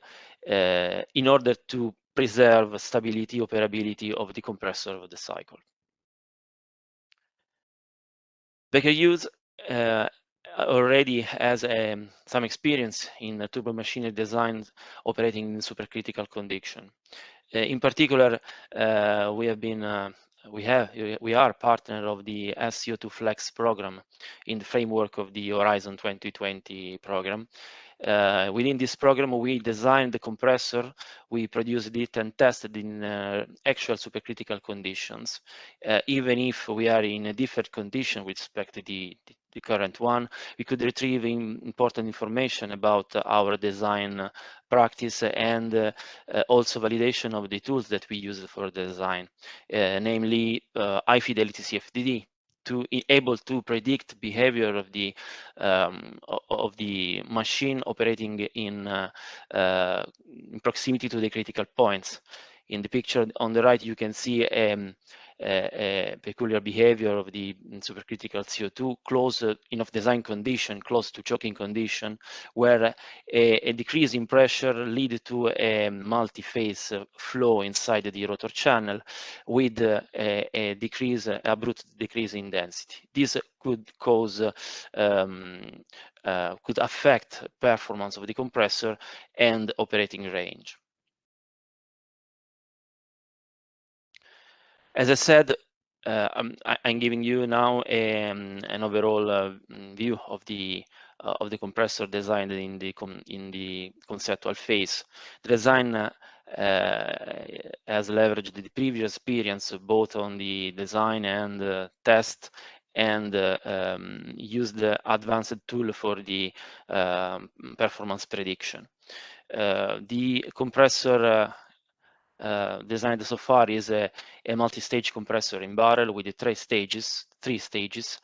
in order to preserve stability, operability of the compressor of the cycle. Baker Hughes already has some experience in turbo machinery design operating in supercritical condition. In particular, we are partner of the sCO2 Flex program in the framework of the Horizon 2020 program. Within this program, we designed the compressor, we produced it and tested in actual supercritical conditions. Even if we are in a different condition with respect to the current one, we could retrieve important information about our design practice and also validation of the tools that we use for the design, namely high fidelity CFD, to be able to predict behavior of the machine operating in proximity to the critical points. In the picture on the right, you can see a peculiar behavior of the supercritical CO2 close enough design condition, close to choking condition, where a decrease in pressure lead to a multi-phase flow inside the rotor channel with a abrupt decrease in density. This could cause could affect performance of the compressor and operating range. As I said, I'm giving you now an overall view of the compressor design in the conceptual phase. The design has leveraged the previous experience both on the design and test, and used the advanced tool for the performance prediction. The compressor designed so far is a multi-stage compressor in barrel with three stages,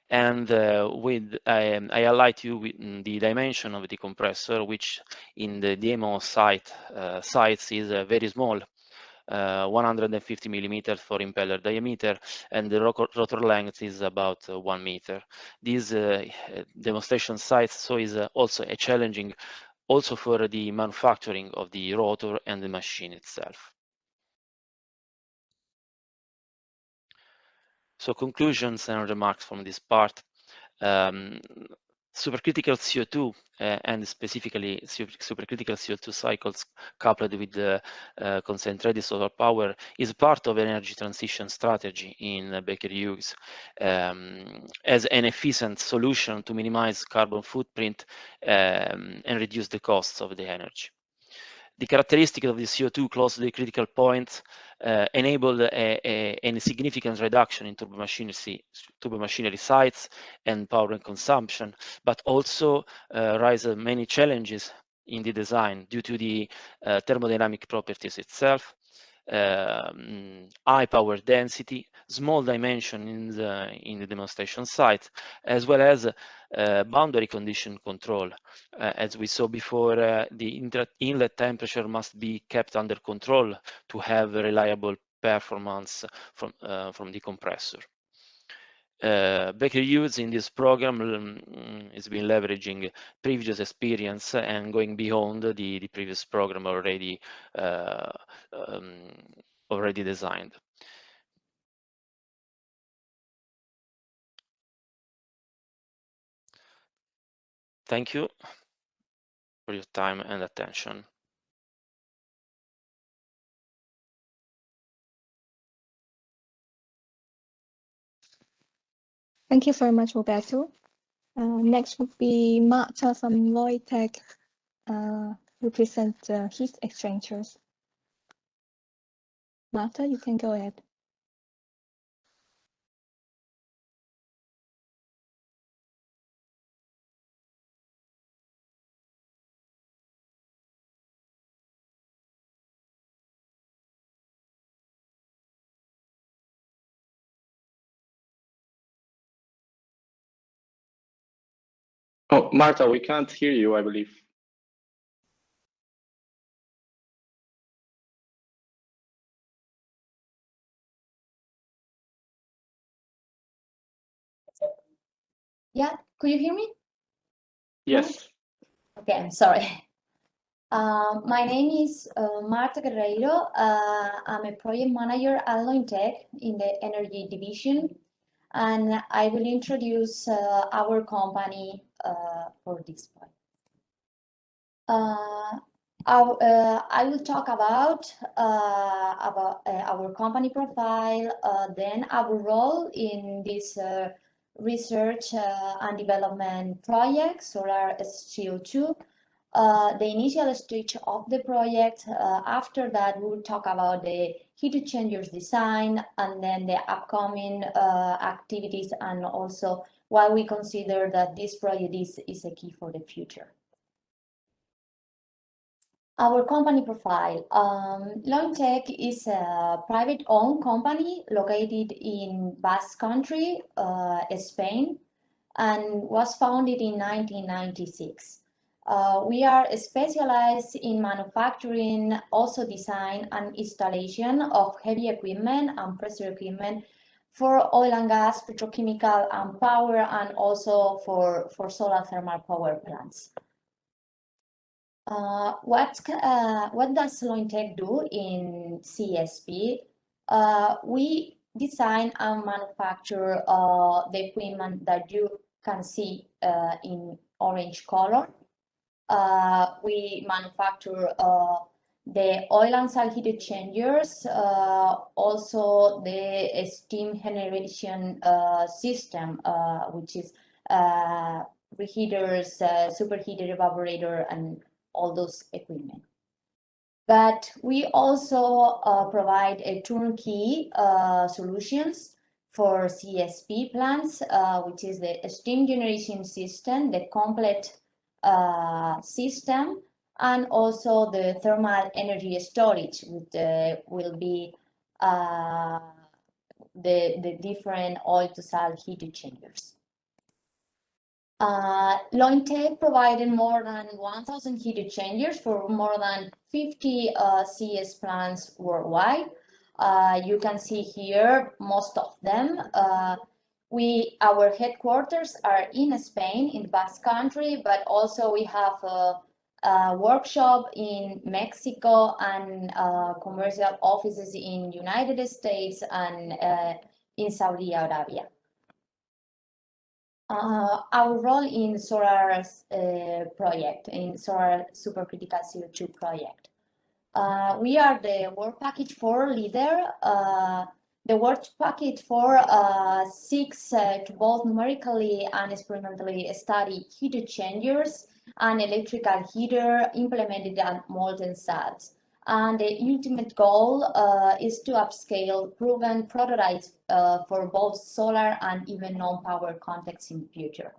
and with I highlight you with the dimension of the compressor, which in the demo sites is very small. 150 millimeters for impeller diameter, and the rotor length is about 1 meter. These demonstration sites so is also a challenging also for the manufacturing of the rotor and the machine itself. So conclusions and remarks from this part. Supercritical CO2 and specifically supercritical CO2 cycles coupled with the concentrated solar power is part of energy transition strategy in Baker Hughes as an efficient solution to minimize carbon footprint and reduce the costs of the energy. The characteristic of the CO2 close to the critical point enabled a significant reduction in turbomachinery sites and power consumption, but also raise many challenges in the design due to the thermodynamic properties itself, high power density, small dimension in the demonstration site, as well as boundary condition control. As we saw before, the inlet temperature must be kept under control to have a reliable performance from the compressor. Baker Hughes in this program has been leveraging previous experience and going beyond the previous program already designed. Thank you for your time and attention. Thank you very much, Roberto. Next would be Marta from Loitech, who present heat exchangers. Marta, you can go ahead. Oh, Marta, we can't hear you, I believe. Yeah, could you hear me? Yes. Okay, I'm sorry. My name is Marta Guerreiro. I'm a project manager at Lointech in the energy division, and I will introduce our company for this point. I will talk about our company profile, then our role in this research and development project, SOLARSCO2, the initial stage of the project. After that, we will talk about the heat exchangers design, and then the upcoming activities, and also why we consider that this project is a key for the future. Our company profile. Lointech is a private-owned company located in Basque Country, Spain, and was founded in 1996. We are specialized in manufacturing, also design and installation of heavy equipment and pressure equipment for oil and gas, petrochemical and power, and also for solar thermal power plants. What does Lointech do in CSP? We design and manufacture the equipment that you can see in orange color. We manufacture the oil and salt heat exchangers, also the steam generation system, which is reheaters, superheater, evaporator, and all those equipment. But we also provide a turnkey solutions for CSP plants, which is the steam generation system, the complete system, and also the thermal energy storage, which will be the different oil to salt heat exchangers. Lointec provided more than 1,000 heat exchangers for more than 50 CS plants worldwide. You can see here most of them. Our headquarters are in Spain, in the Basque Country, but also we have a workshop in Mexico and commercial offices in United States and in Saudi Arabia. Our role in SOLAR's project, in SOLAR supercritical CO2 project. We are the Work Package 4 leader. The Work Package 4 seeks to both numerically and experimentally study heat exchangers and electrical heater implemented at molten salts. And the ultimate goal is to upscale proven prototypes for both solar and even non-power contexts in the future.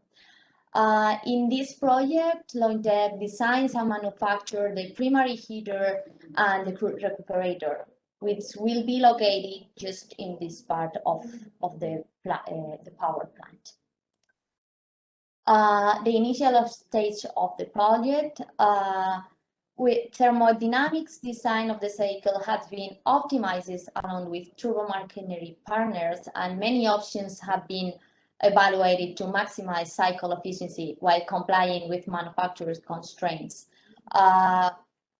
In this project, Lointec designs and manufactures the primary heater and the recuperator, which will be located just in this part of the power plant. The initial stage of the project, with thermodynamics design of the cycle has been optimized along with turbo machinery partners, and many options have been evaluated to maximize cycle efficiency while complying with manufacturer's constraints.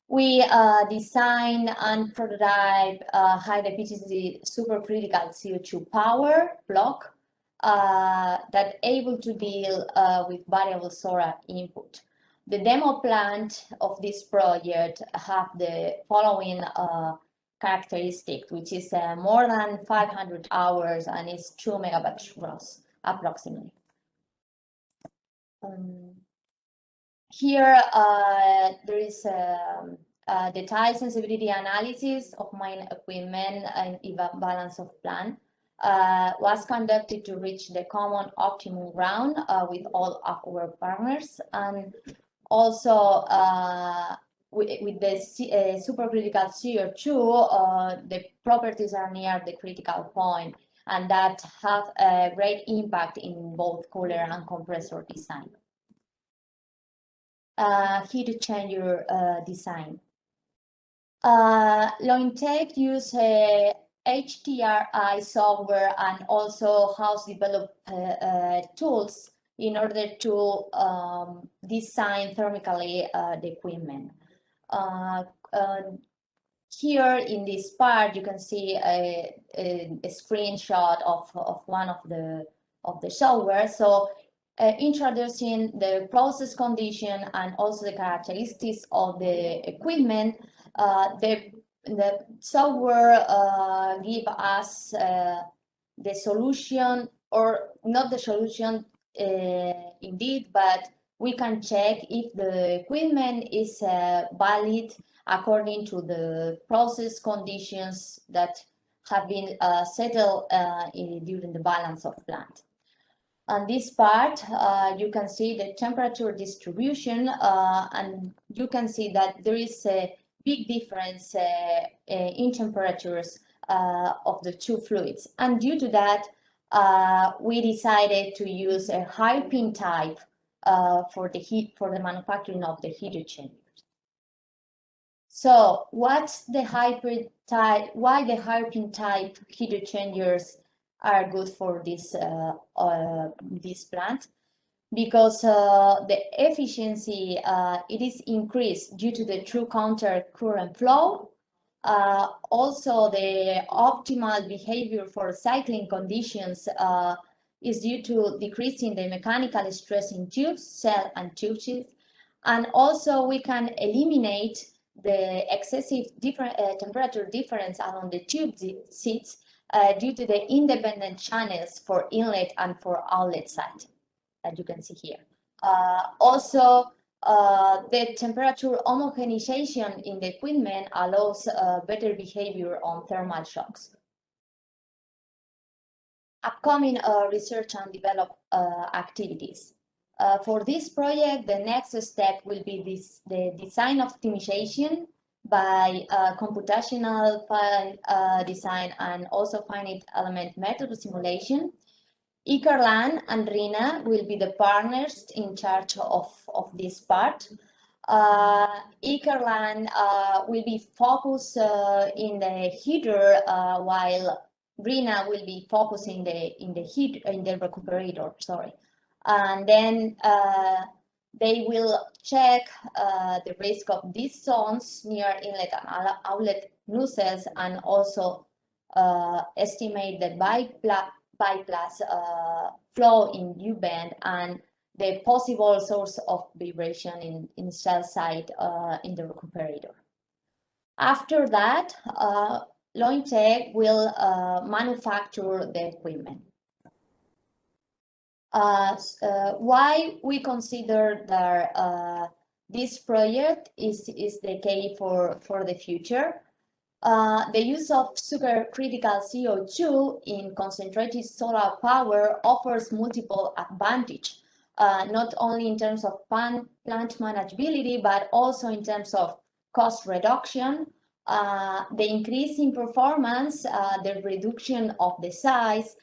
We design and prototype high efficiency supercritical CO2 power block that able to deal with variable solar input. The demo plant of this project have the following characteristics, which is more than 500 hours and is 2 megawatts gross, approximately. Here, there is detailed sensibility analysis of mine equipment and balance of plant. Was conducted to reach the common optimum ground with all of our partners, and also with the supercritical CO2, the properties are near the critical point, and that have a great impact in both cooler and compressor design. Heat exchanger design. Lointec use HTRI software and also house developed tools in order to design thermically the equipment. Here in this part, you can see a screenshot of one of the software. So introducing the process condition and also the characteristics of the equipment, the software give us the solution, or not the solution indeed, but we can check if the equipment is valid according to the process conditions that have been settled during the balance of plant. On this part, you can see the temperature distribution, and you can see that there is a big difference in temperatures of the two fluids. And due to that, we decided to use a hairpin type for the manufacturing of the heat exchangers. So what's the hairpin type? Why the hairpin type heat exchangers are good for this plant? Because the efficiency it is increased due to the true counter current flow. Also, the optimal behavior for cycling conditions is due to decreasing the mechanical stress in tubes, cell and tube sheath. And also we can eliminate the excessive temperature difference along the tube seats due to the independent channels for inlet and for outlet side, that you can see here. Also, the temperature homogenization in the equipment allows better behavior on thermal shocks. Upcoming research and develop activities. For this project, the next step will be the design optimization by computational design and also finite element method simulation. Ikerlan and Rina will be the partners in charge of this part. Ikerlan will be focused in the heater, while Rina will be focusing in the recuperator. Sorry, and then they will check the risk of these zones near inlet and outlet nozzles, and also estimate the bypass flow in U-bend and the possible source of vibration in cell site in the recuperator. After that, Lointec will manufacture the equipment. Why we consider that this project is the key for the future? The use of supercritical CO2 in concentrated solar power offers multiple advantages, not only in terms of plant manageability, but also in terms of cost reduction, the increase in performance, the reduction of the size,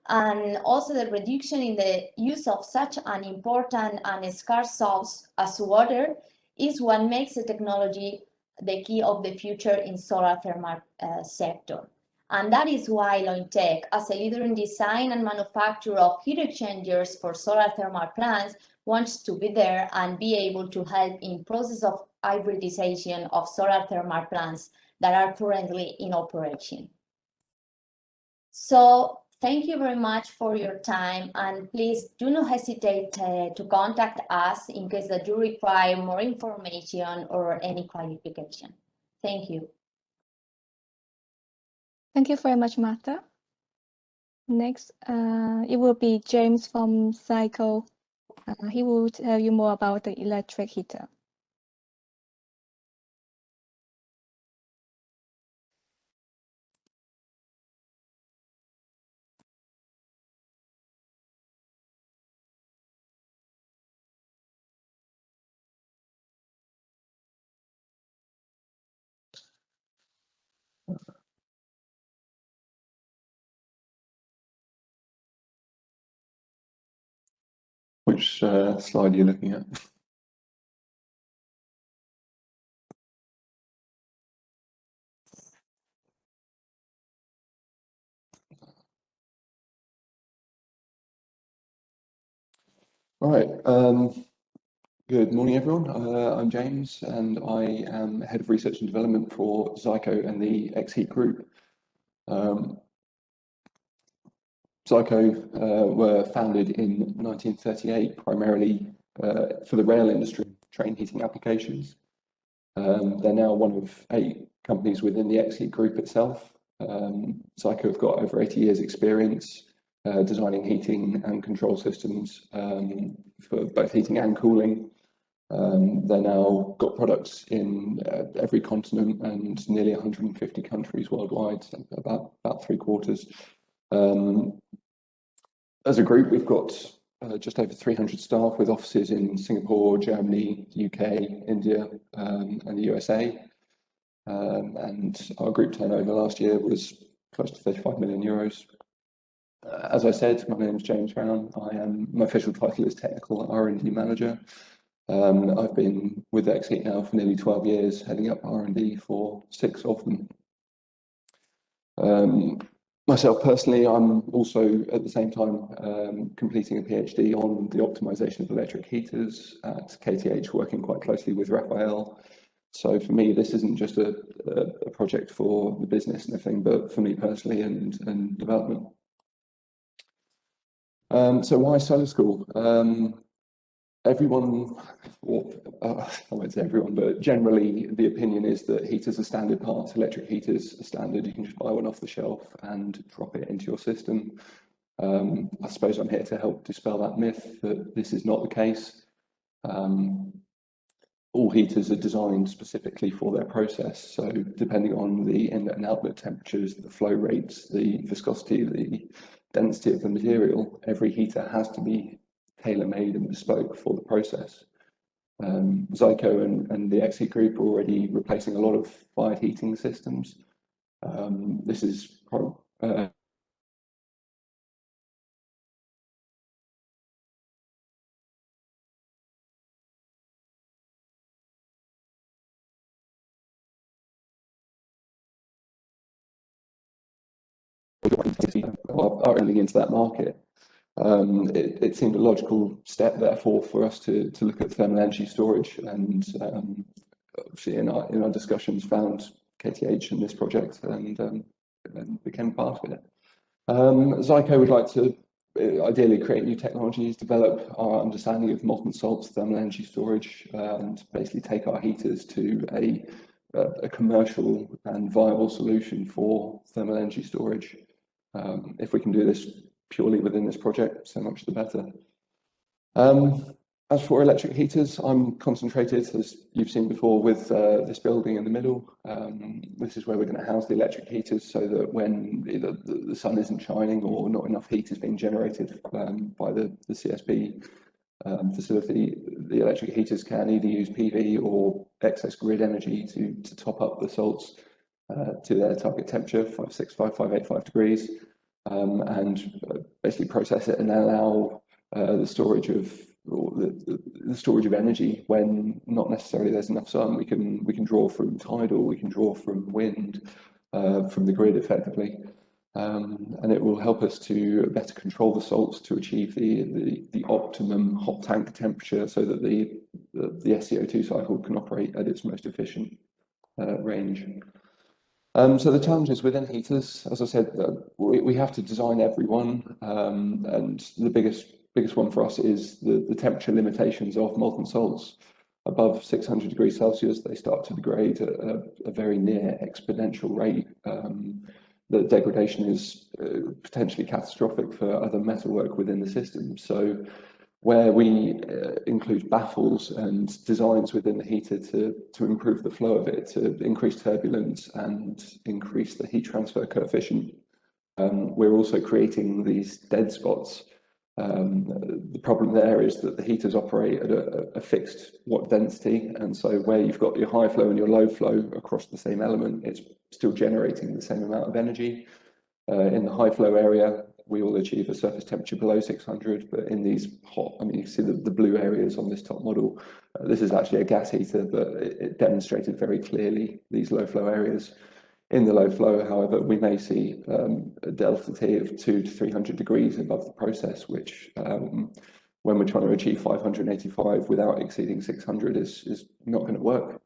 and also the reduction in the use of such an important and scarce source as water is what makes the technology the key of the future in solar thermal sector. And that is why Lointec, as a leader in design and manufacture of heat exchangers for solar thermal plants, wants to be there and be able to help in process of hybridization of solar thermal plants that are currently in operation. So thank you very much for your time, and please do not hesitate to contact us in case that you require more information or any qualification. Thank you. Thank you very much, Martha. Next, it will be James from sCO2OL. He will tell you more about the electric heater. Which slide are you looking at? Right. Good morning, everyone. I'm James, and I am Head of Research and Development for sCO2OL and the X-Heat Group. sCO2OL were founded in 1938 primarily for the rail industry, train heating applications. They're now one of 8 companies within the X-Heat Group itself. sCO2OL have got over 80 years experience designing heating and control systems for both heating and cooling. They're now got products in every continent and nearly 150 countries worldwide, so about 3/4. As a group, we've got just over 300 staff with offices in Singapore, Germany, UK, India, and the USA. And our group turnover last year was close to 35 million euros. As I said, my name is James Brown. My official title is Technical R&D Manager. I've been with X-Heat now for nearly 12 years, heading up R&D for 6 of them. Myself personally, I'm also at the same time completing a PhD on the optimization of electric heaters at KTH, working quite closely with Raphael. So for me, this isn't just a project for the business and everything, but for me personally and development. So why solar school? Everyone, I won't say everyone, but generally the opinion is that heaters are standard parts, electric heaters are standard. You can just buy one off the shelf and drop it into your system. I suppose I'm here to help dispel that myth that this is not the case. all heaters are designed specifically for their process. So depending on the inlet and outlet temperatures, the flow rates, the viscosity, the density of the material, every heater has to be tailor-made and bespoke for the process. Zyco and the XE group are already replacing a lot of fired heating systems. This is are entering into that market. It seemed a logical step, therefore, for us to look at thermal energy storage, and obviously in our discussions found KTH in this project and became part of it. Zyco would like to ideally create new technologies, develop our understanding of molten salts thermal energy storage, and basically take our heaters to a commercial and viable solution for thermal energy storage. If we can do this purely within this project, so much the better. As for electric heaters, I'm concentrated, as you've seen before, with this building in the middle. This is where we're going to house the electric heaters, so that when either the sun isn't shining or not enough heat is being generated by the CSP facility, the electric heaters can either use PV or excess grid energy to top up the salts to their target temperature, 565, 585 degrees, and basically process it and allow the storage of the storage of energy when not necessarily there's enough sun. We can draw from tidal, we can draw from wind, from the grid effectively, and it will help us to better control the salts to achieve the optimum hot tank temperature, so that the sCO2 cycle can operate at its most efficient range. So the challenges within heaters, as I said, we have to design every one, and the biggest one for us is the temperature limitations of molten salts. Above 600 degrees Celsius, they start to degrade at a very near exponential rate. The degradation is potentially catastrophic for other metalwork within the system. So where we include baffles and designs within the heater to improve the flow of it, to increase turbulence and increase the heat transfer coefficient, we're also creating these dead spots. The problem there is that the heaters operate at a fixed watt density, and so where you've got your high flow and your low flow across the same element, it's still generating the same amount of energy. In the high flow area, we will achieve a surface temperature below 600, but in these hot, I mean, you see the blue areas on this top model, this is actually a gas heater, but it demonstrated very clearly these low flow areas. In the low flow, however, we may see a delta T of 200 to 300 degrees above the process, which when we're trying to achieve 585 without exceeding 600 is not going to work.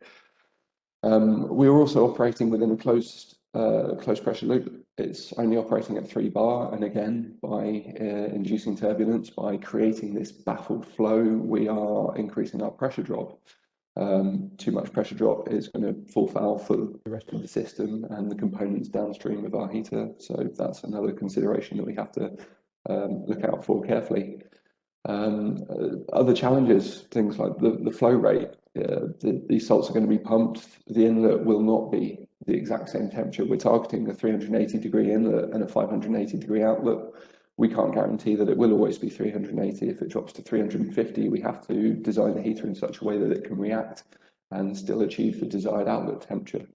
We are also operating within a closed pressure loop. It's only operating at 3 bar, and again, by inducing turbulence, by creating this baffled flow, we are increasing our pressure drop. Too much pressure drop is going to fall foul for the rest of the system and the components downstream of our heater, so that's another consideration that we have to look out for carefully. Other challenges, things like the flow rate. These salts are going to be pumped. The inlet will not be the exact same temperature. We're targeting a 380 degree inlet and a 580 degree outlet. We can't guarantee that it will always be 380. If it drops to 350, we have to design the heater in such a way that it can react and still achieve the desired outlet temperature.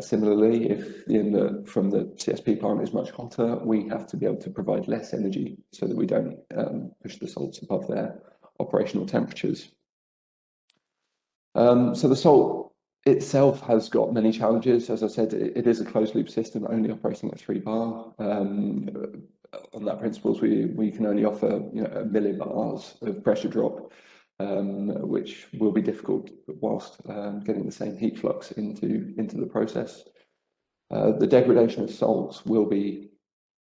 Similarly, if the inlet from the CSP plant is much hotter, we have to be able to provide less energy so that we don't push the salts above their operational temperatures. So the salt itself has got many challenges. As I said, it is a closed loop system, only operating at 3 bar. On that principles, we can only offer 1 millibars of pressure drop, which will be difficult whilst getting the same heat flux into the process. The degradation of salts will be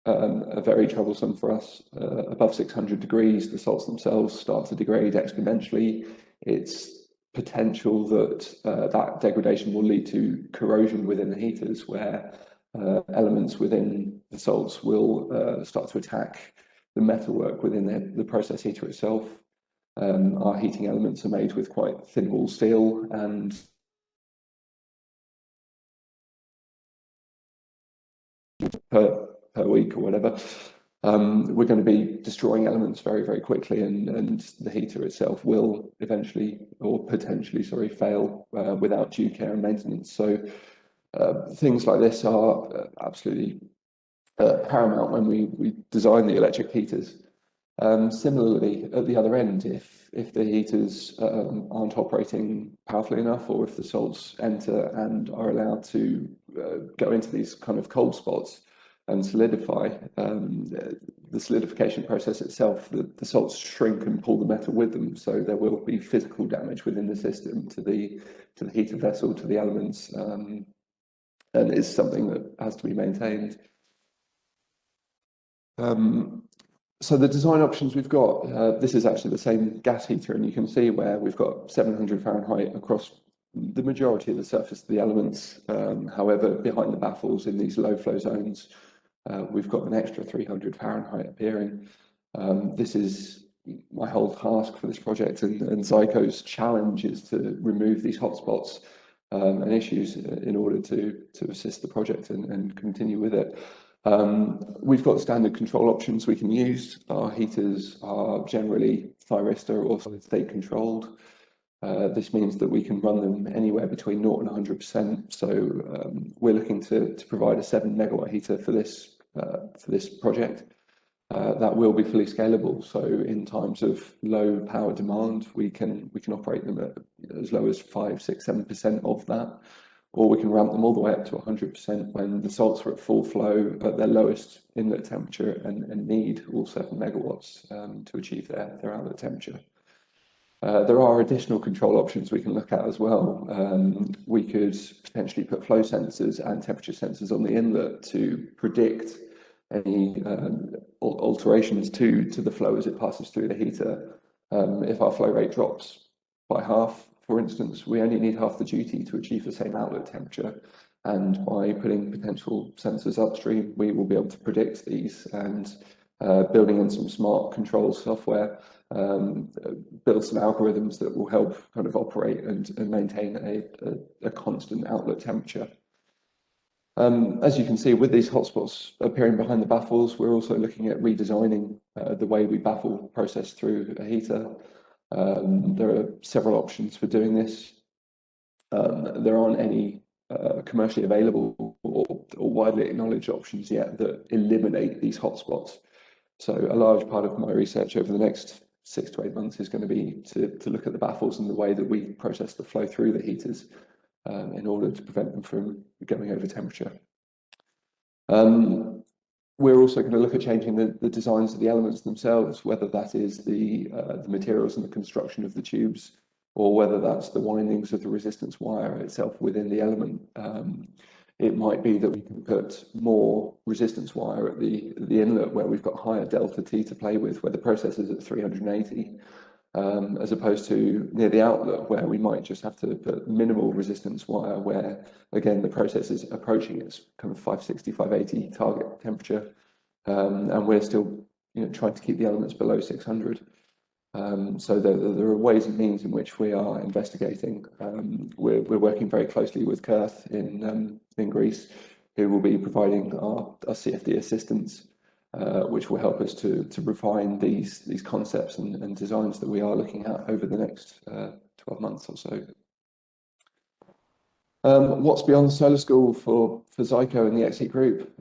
very troublesome for us. Above 600 degrees, the salts themselves start to degrade exponentially. It's potential that that degradation will lead to corrosion within the heaters, where elements within the salts will start to attack the metalwork within the process heater itself. Our heating elements are made with quite thin wall steel, and per week or whatever, we're going to be destroying elements very quickly, and the heater itself will eventually, or potentially, sorry, fail without due care and maintenance. So things like this are absolutely paramount when we design the electric heaters. Similarly, at the other end, if the heaters aren't operating powerfully enough, or if the salts enter and are allowed to go into these kind of cold spots and solidify, the solidification process itself, the salts shrink and pull the metal with them, so there will be physical damage within the system to the heater vessel, to the elements, and it's something that has to be maintained. So the design options we've got, this is actually the same gas heater, and you can see where we've got 700 Fahrenheit across the majority of the surface of the elements. However, behind the baffles in these low flow zones, we've got an extra 300 Fahrenheit appearing. This is my whole task for this project, and sCO2OL's challenge is to remove these hotspots and issues in order to assist the project and continue with it. We've got standard control options we can use. Our heaters are generally thyristor or solid state controlled. This means that we can run them anywhere between 0 and 100%. So we're looking to provide a 7 megawatt heater for this project. That will be fully scalable. So in times of low power demand, we can operate them at as low as 5, 6, 7% of that, or we can ramp them all the way up to 100% when the salts are at full flow at their lowest inlet temperature and need all 7 megawatts to achieve their outlet temperature. There are additional control options we can look at as well. We could potentially put flow sensors and temperature sensors on the inlet to predict any alterations to the flow as it passes through the heater. If our flow rate drops by half, for instance, we only need half the duty to achieve the same outlet temperature, and by putting potential sensors upstream, we will be able to predict these, and building in some smart control software, build some algorithms that will help kind of operate and maintain a constant outlet temperature. As you can see, with these hotspots appearing behind the baffles, we're also looking at redesigning the way we baffle process through a heater. There are several options for doing this. There aren't any commercially available or widely acknowledged options yet that eliminate these hotspots. So a large part of my research over the next 6 to 8 months is going to be to look at the baffles and the way that we process the flow through the heaters in order to prevent them from going over temperature. We're also going to look at changing the designs of the elements themselves, whether that is the materials and the construction of the tubes, or whether that's the windings of the resistance wire itself within the element. It might be that we can put more resistance wire at the inlet where we've got higher delta T to play with, where the process is at 380, as opposed to near the outlet where we might just have to put minimal resistance wire, where again the process is approaching its kind of 560, 580 target temperature, and we're still trying to keep the elements below 600. So there are ways and means in which we are investigating. We're working very closely with Kurth in Greece, who will be providing our CFD assistance, which will help us to refine these concepts and designs that we are looking at over the next 12 months or so. What's beyond Solar School for sCO2OL and the XE group?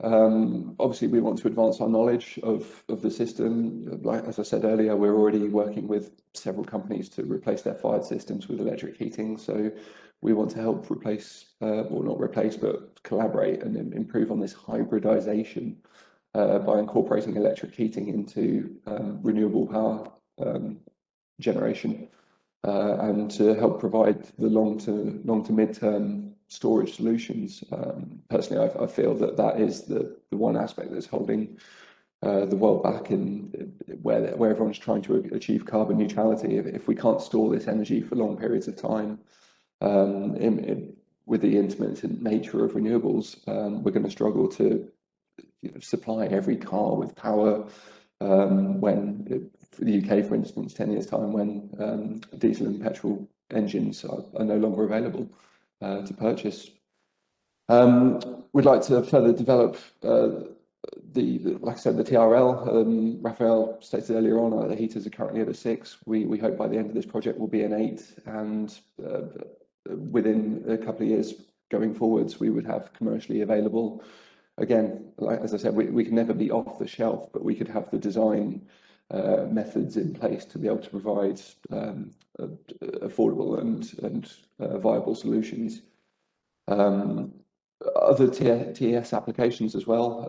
Obviously, we want to advance our knowledge of the system. Like, as I said earlier, we're already working with several companies to replace their fired systems with electric heating. So we want to help replace, or not replace, but collaborate and improve on this hybridization by incorporating electric heating into renewable power generation, and to help provide the long to mid-term storage solutions. Personally, I feel that is the one aspect that's holding the world back in where everyone's trying to achieve carbon neutrality. If we can't store this energy for long periods of time, with the intermittent nature of renewables, we're going to struggle to supply every car with power when for the UK, for instance, 10 years' time when diesel and petrol engines are no longer available to purchase. We'd like to further develop like I said, the TRL. Raphael stated earlier on, the heaters are currently at a 6. We hope by the end of this project will be an 8, and within a couple of years going forwards, we would have commercially available. Again, like, as I said, we can never be off the shelf, but we could have the design methods in place to be able to provide affordable and viable solutions. Other TES applications as well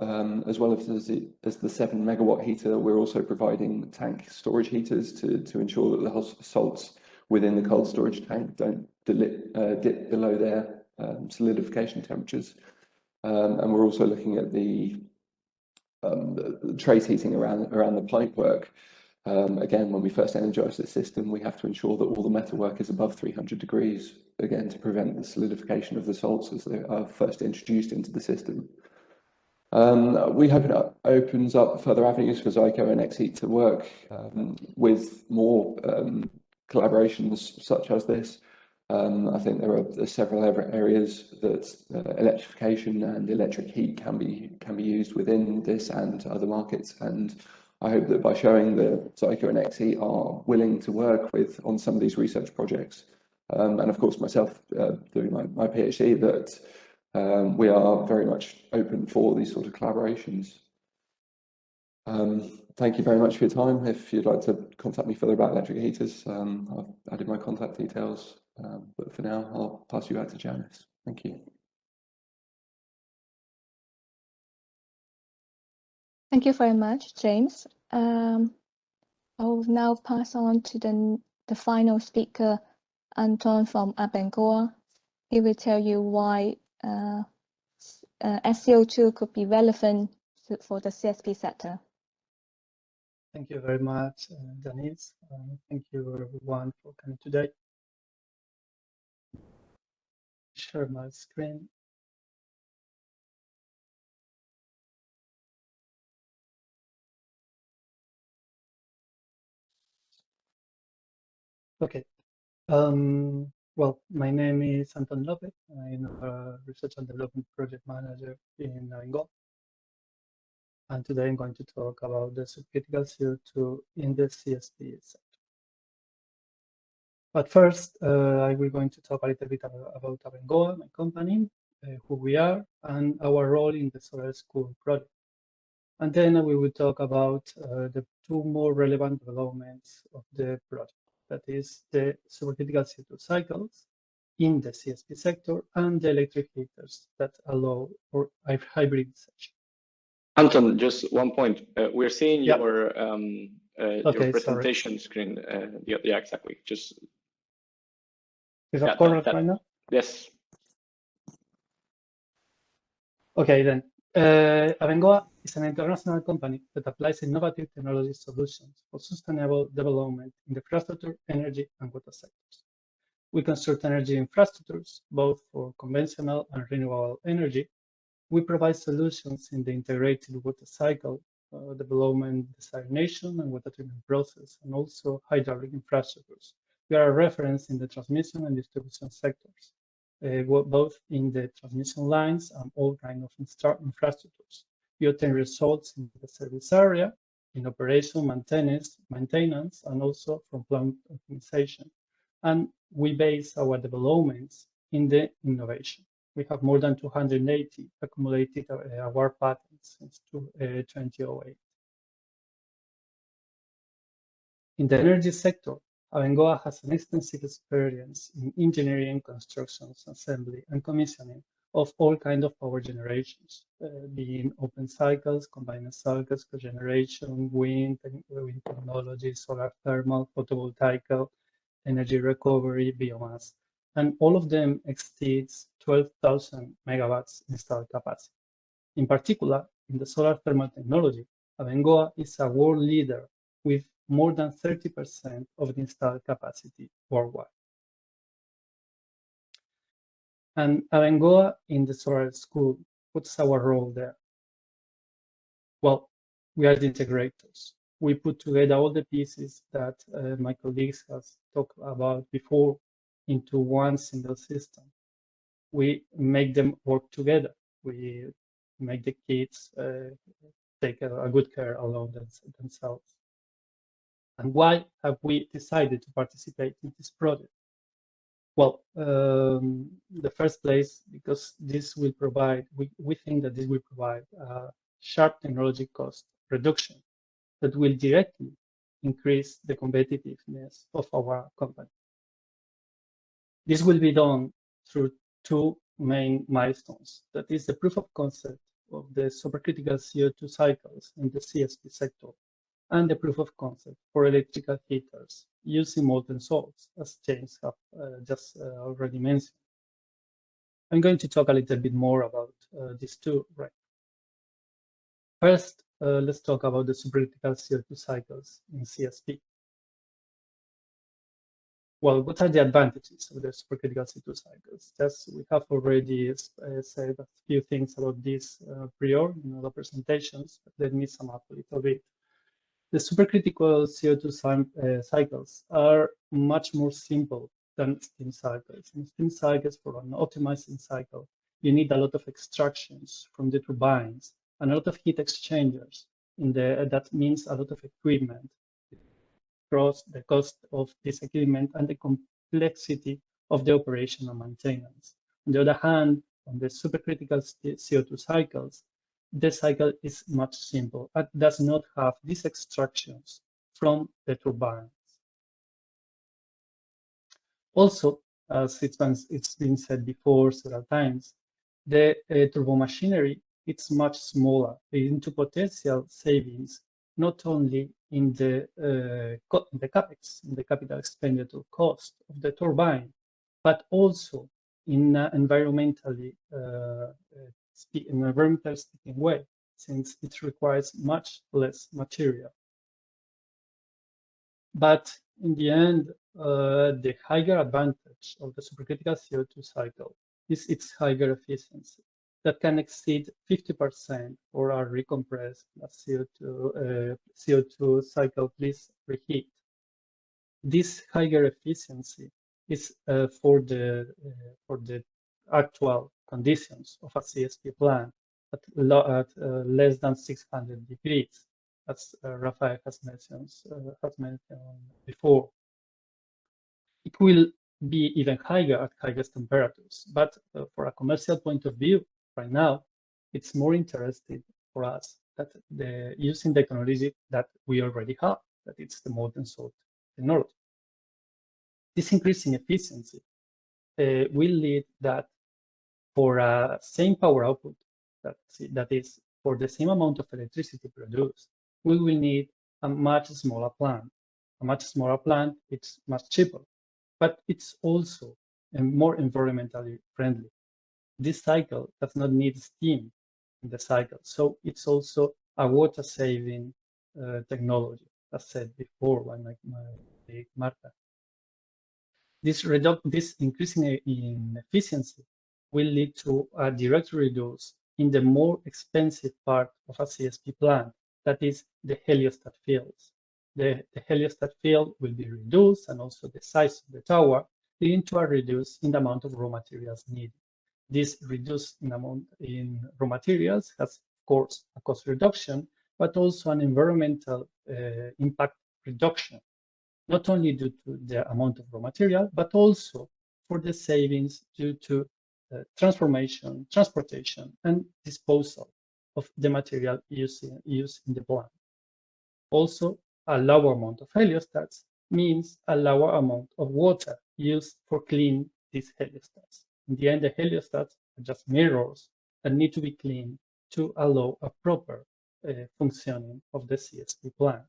as the 7 megawatt heater, we're also providing tank storage heaters to ensure that the salts within the cold storage tank don't dip below their solidification temperatures. And we're also looking at the trace heating around the pipe work. Again, when we first energize the system, we have to ensure that all the metalwork is above 300 degrees, again, to prevent the solidification of the salts as they are first introduced into the system. We hope it opens up further avenues for Zyco and Xheat to work with more collaborations such as this. I think there are several areas that electrification and electric heat can be used within this and other markets, and I hope that by showing that Zyco and Xheat are willing to work on some of these research projects, and of course myself doing my PhD, that we are very much open for these sort of collaborations. Thank you very much for your time. If you'd like to contact me further about electric heaters, I've added my contact details. But for now, I'll pass you back to Janice. Thank you. Thank you very much, James. I'll now pass on to the final speaker, Anton from Abengoa. He will tell you why sCO2 could be relevant for the CSP sector. Thank you very much, Janice. Thank you everyone for coming today. Share my screen. Okay. Well, my name is Anton Lopez. I'm a research and development project manager in Abengoa. And today I'm going to talk about the supercritical CO2 in the CSP sector. But first, I will going to talk a little bit about Abengoa, my company, who we are, and our role in the SOLARSCO2OL project. And then we will talk about the 2 more relevant developments of the project, that is the supercritical CO2 cycles in the CSP sector and the electric heaters that allow for hybridization. Anton, just one point. We're seeing your presentation screen. Yeah, exactly. Just is that correct right now? Yes. Okay, then. Abengoa is an international company that applies innovative technology solutions for sustainable development in the infrastructure, energy, and water sectors. We construct energy infrastructures, both for conventional and renewable energy. We provide solutions in the integrated water cycle, development, desalination, and water treatment process, and also hydraulic infrastructures. We are a reference in the transmission and distribution sectors, both in the transmission lines and all kinds of infrastructures. We obtain results in the service area, in operation, maintenance, and also from plant optimization. And we base our developments in the innovation. We have more than 280 accumulated award patents since 2008. In the energy sector, Abengoa has an extensive experience in engineering, constructions, assembly, and commissioning of all kinds of power generations, being open cycles, combined cycles, cogeneration, wind technology, solar thermal, photovoltaic, energy recovery, biomass, and all of them exceeds 12,000 megawatts installed capacity. In particular, in the solar thermal technology, Abengoa is a world leader with more than 30% of the installed capacity worldwide. And Abengoa in the SOLARSCO2OL, what's our role there? Well, we are the integrators. we put together all the pieces that my colleagues has talked about before into one single system. We make them work together. We make the kids take a good care along themselves. And why have we decided to participate in this project? Well, the first place, because this will provide, we think that this will provide a sharp technology cost reduction that will directly increase the competitiveness of our company. This will be done through two main milestones. That is the proof of concept of the supercritical CO2 cycles in the CSP sector, and the proof of concept for electrical heaters using molten salts, as James have just already mentioned. I'm going to talk a little bit more about these two right now. First, let's talk about the supercritical CO2 cycles in CSP. Well, what are the advantages of the supercritical CO2 cycles? Just we have already said a few things about this prior in other presentations, but let me sum up a little bit. The supercritical CO2 cycles are much more simple than steam cycles. In steam cycles, for an optimizing cycle, you need a lot of extractions from the turbines and a lot of heat exchangers. That means a lot of equipment. Across the cost of this equipment and the complexity of the operation and maintenance. On the other hand, on the supercritical CO2 cycles, the cycle is much simple and does not have these extractions from the turbines. Also, as it's been said before several times, the turbomachinery it's much smaller, leading to potential savings not only in the capex, in the capital expenditure cost of the turbine, but also in environmentally speaking way, since it requires much less material. But in the end, the higher advantage of the supercritical CO2 cycle is its higher efficiency that can exceed 50% for our recompressed CO2 cycle plus reheat. This higher efficiency is for the actual conditions of a CSP plant at less than 600 degrees, as Rafael has mentioned before. It will be even higher at highest temperatures, but for a commercial point of view, right now, it's more interesting for us that using the technology that we already have, that it's the molten salt technology. This increasing efficiency will lead that for a same power output, that is for the same amount of electricity produced, we will need a much smaller plant. A much smaller plant, it's much cheaper, but it's also more environmentally friendly. This cycle does not need steam in the cycle, so it's also a water-saving technology, as said before by my colleague Marta. This increasing in efficiency will lead to a direct reduce in the more expensive part of a CSP plant, that is the heliostat fields. The heliostat field will be reduced, and also the size of the tower, leading to a reduce in the amount of raw materials needed. This reduced amount in raw materials has, of course, a cost reduction, but also an environmental impact reduction, not only due to the amount of raw material, but also for the savings due to transformation, transportation, and disposal of the material used in the plant. Also, a lower amount of heliostats means a lower amount of water used for cleaning these heliostats. In the end, the heliostats are just mirrors that need to be cleaned to allow a proper functioning of the CSP plant.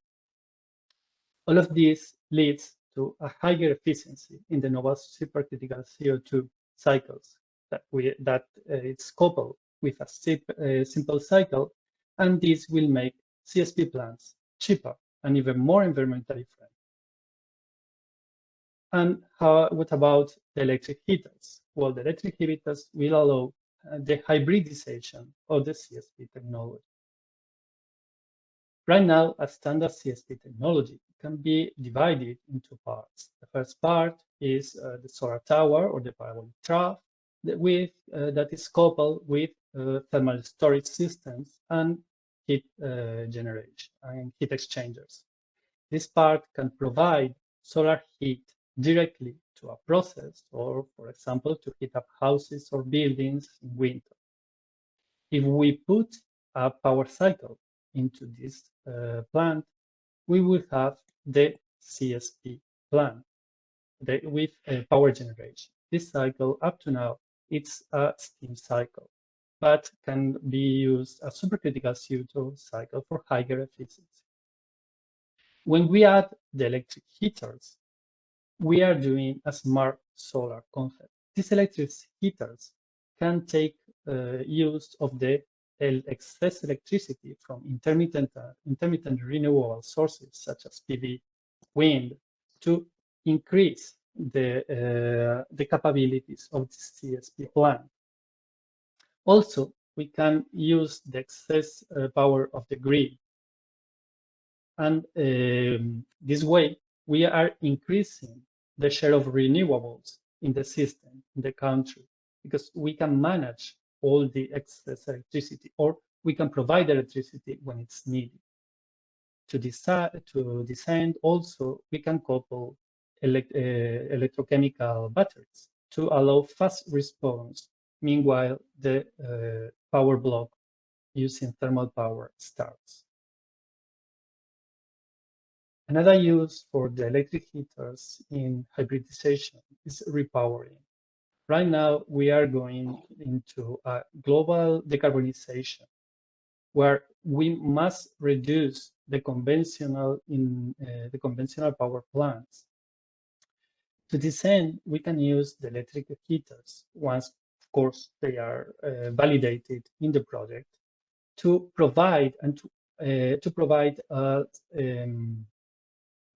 All of this leads to a higher efficiency in the novel supercritical CO2 cycles that it's coupled with a simple cycle, and this will make CSP plants cheaper and even more environmentally friendly. And what about the electric heaters? Well, the electric heaters will allow the hybridization of the CSP technology. Right now, a standard CSP technology can be divided into parts. The first part is the solar tower or the parabolic trough that is coupled with thermal storage systems and heat generation and heat exchangers. This part can provide solar heat directly to a process or, for example, to heat up houses or buildings in winter. If we put a power cycle into this plant, we will have the CSP plant with power generation. This cycle, up to now, it's a steam cycle, but can be used as supercritical CO2 cycle for higher efficiency. When we add the electric heaters, we are doing a smart solar concept. These electric heaters can take use of the excess electricity from intermittent renewable sources such as PV, wind, to increase the capabilities of the CSP plant. Also, we can use the excess power of the grid. And this way, we are increasing the share of renewables in the system, in the country, because we can manage all the excess electricity, or we can provide electricity when it's needed. To this end, also, we can couple electrochemical batteries to allow fast response. Meanwhile, the power block using thermal power starts. Another use for the electric heaters in hybridization is repowering. Right now, we are going into a global decarbonization where we must reduce the conventional power plants. To this end, we can use the electric heaters once, of course, they are validated in the project to provide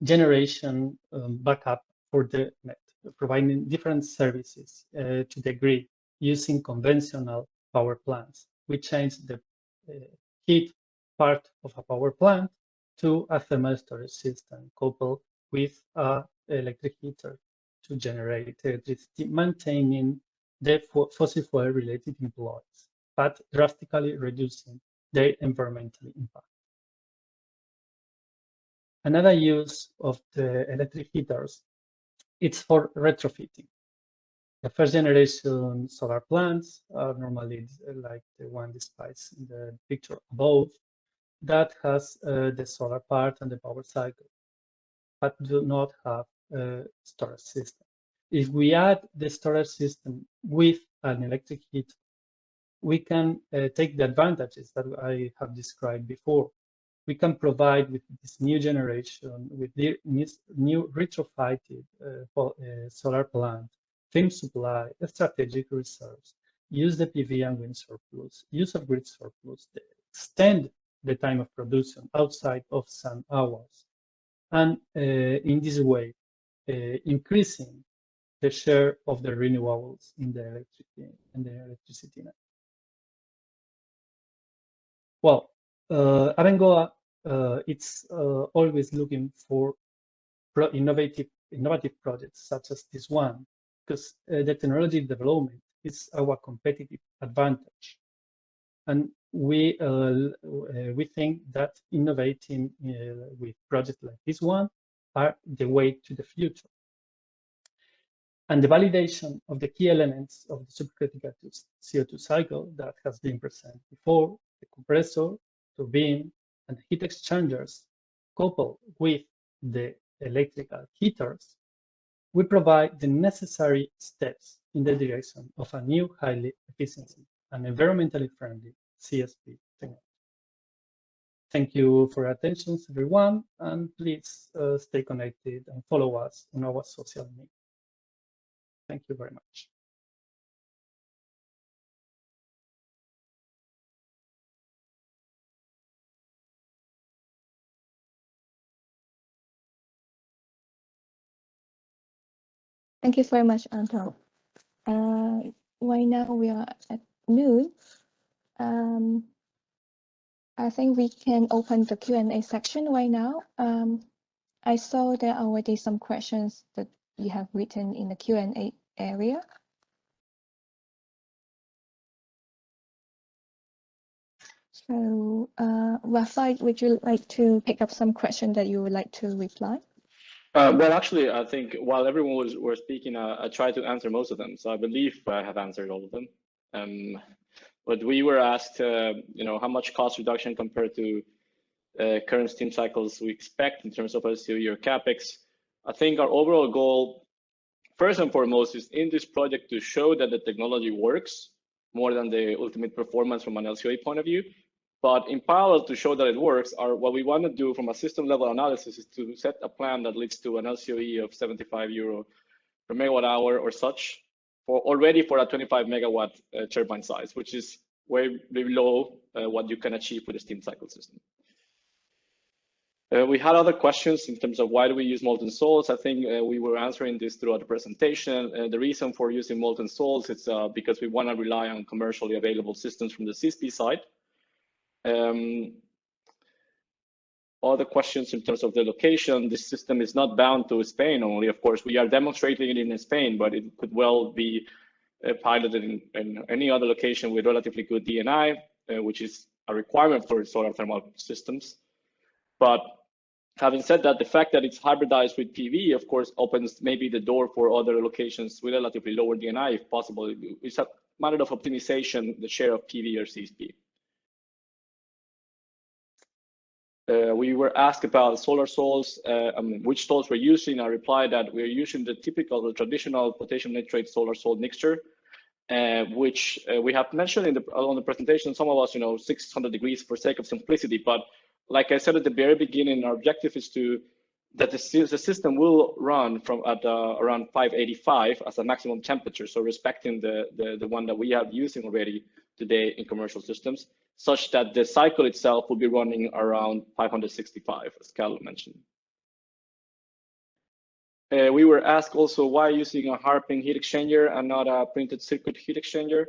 generation backup for the net, providing different services to the grid using conventional power plants. We change the heat part of a power plant to a thermal storage system coupled with an electric heater to generate electricity, maintaining the fossil fuel related employees, but drastically reducing their environmental impact. Another use of the electric heaters, it's for retrofitting. The first generation solar plants are normally like the one displayed in the picture above, that has the solar part and the power cycle, but do not have a storage system. If we add the storage system with an electric heater, we can take the advantages that I have described before. We can provide with this new generation, with the new retrofitted solar plant, firm supply, strategic reserves, use the PV and wind surplus, use of grid surplus, extend the time of production outside of sun hours, and in this way, increasing the share of the renewables in the electricity net. Well, Abengoa, it's always looking for innovative projects such as this one, because the technology development is our competitive advantage, and we think that innovating with projects like this one are the way to the future. And the validation of the key elements of the supercritical CO2 cycle that has been presented before, the compressor, turbine, and heat exchangers, coupled with the electrical heaters, we provide the necessary steps in the direction of a new highly efficient and environmentally friendly CSP technology. Thank you for your attention, everyone, and please stay connected and follow us on our social media. Thank you very much. Thank you very much, Anton. Right now we are at noon. I think we can open the Q&A section right now. I saw there are already some questions that you have written in the Q&A area. So, Rafael, would you like to pick up some questions that you would like to reply? Well, actually, I think while everyone was speaking, I tried to answer most of them. So I believe I have answered all of them. But we were asked, how much cost reduction compared to current steam cycles we expect in terms of LCOE or CapEx. I think our overall goal, first and foremost, is in this project to show that the technology works more than the ultimate performance from an LCOE point of view. But in parallel to show that it works, what we want to do from a system level analysis is to set a plan that leads to an LCOE of 75 euro per megawatt hour or such already for a 25 megawatt turbine size, which is way below what you can achieve with a steam cycle system. We had other questions in terms of why do we use molten salts. I think we were answering this throughout the presentation. The reason for using molten salts is because we want to rely on commercially available systems from the CSP side. Other questions in terms of the location, this system is not bound to Spain only. Of course, we are demonstrating it in Spain, but it could well be piloted in any other location with relatively good DNI, which is a requirement for solar thermal systems. But having said that, the fact that it's hybridized with PV, of course, opens maybe the door for other locations with relatively lower DNI, if possible. It's a matter of optimization, the share of PV or CSP. We were asked about solar salts, which salts we're using. I replied that we're using the traditional potassium nitrate solar salt mixture, which we have mentioned on the presentation. Some of us, 600 degrees for sake of simplicity. But like I said at the very beginning, our objective is that the system will run at around 585 as a maximum temperature. So respecting the one that we have using already today in commercial systems, such that the cycle itself will be running around 565, as Carl mentioned. We were asked also why using a harping heat exchanger and not a printed circuit heat exchanger.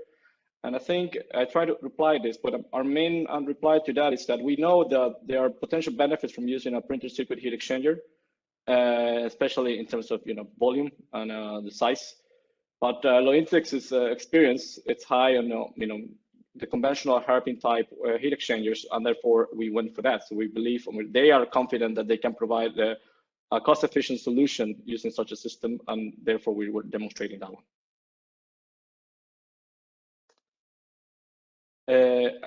And I think I tried to reply this, but our main reply to that is that we know that there are potential benefits from using a printed circuit heat exchanger, especially in terms of volume and the size. But Lointex's experience, it's high on the conventional harping type heat exchangers, and therefore we went for that. So we believe they are confident that they can provide a cost-efficient solution using such a system, and therefore we were demonstrating that one.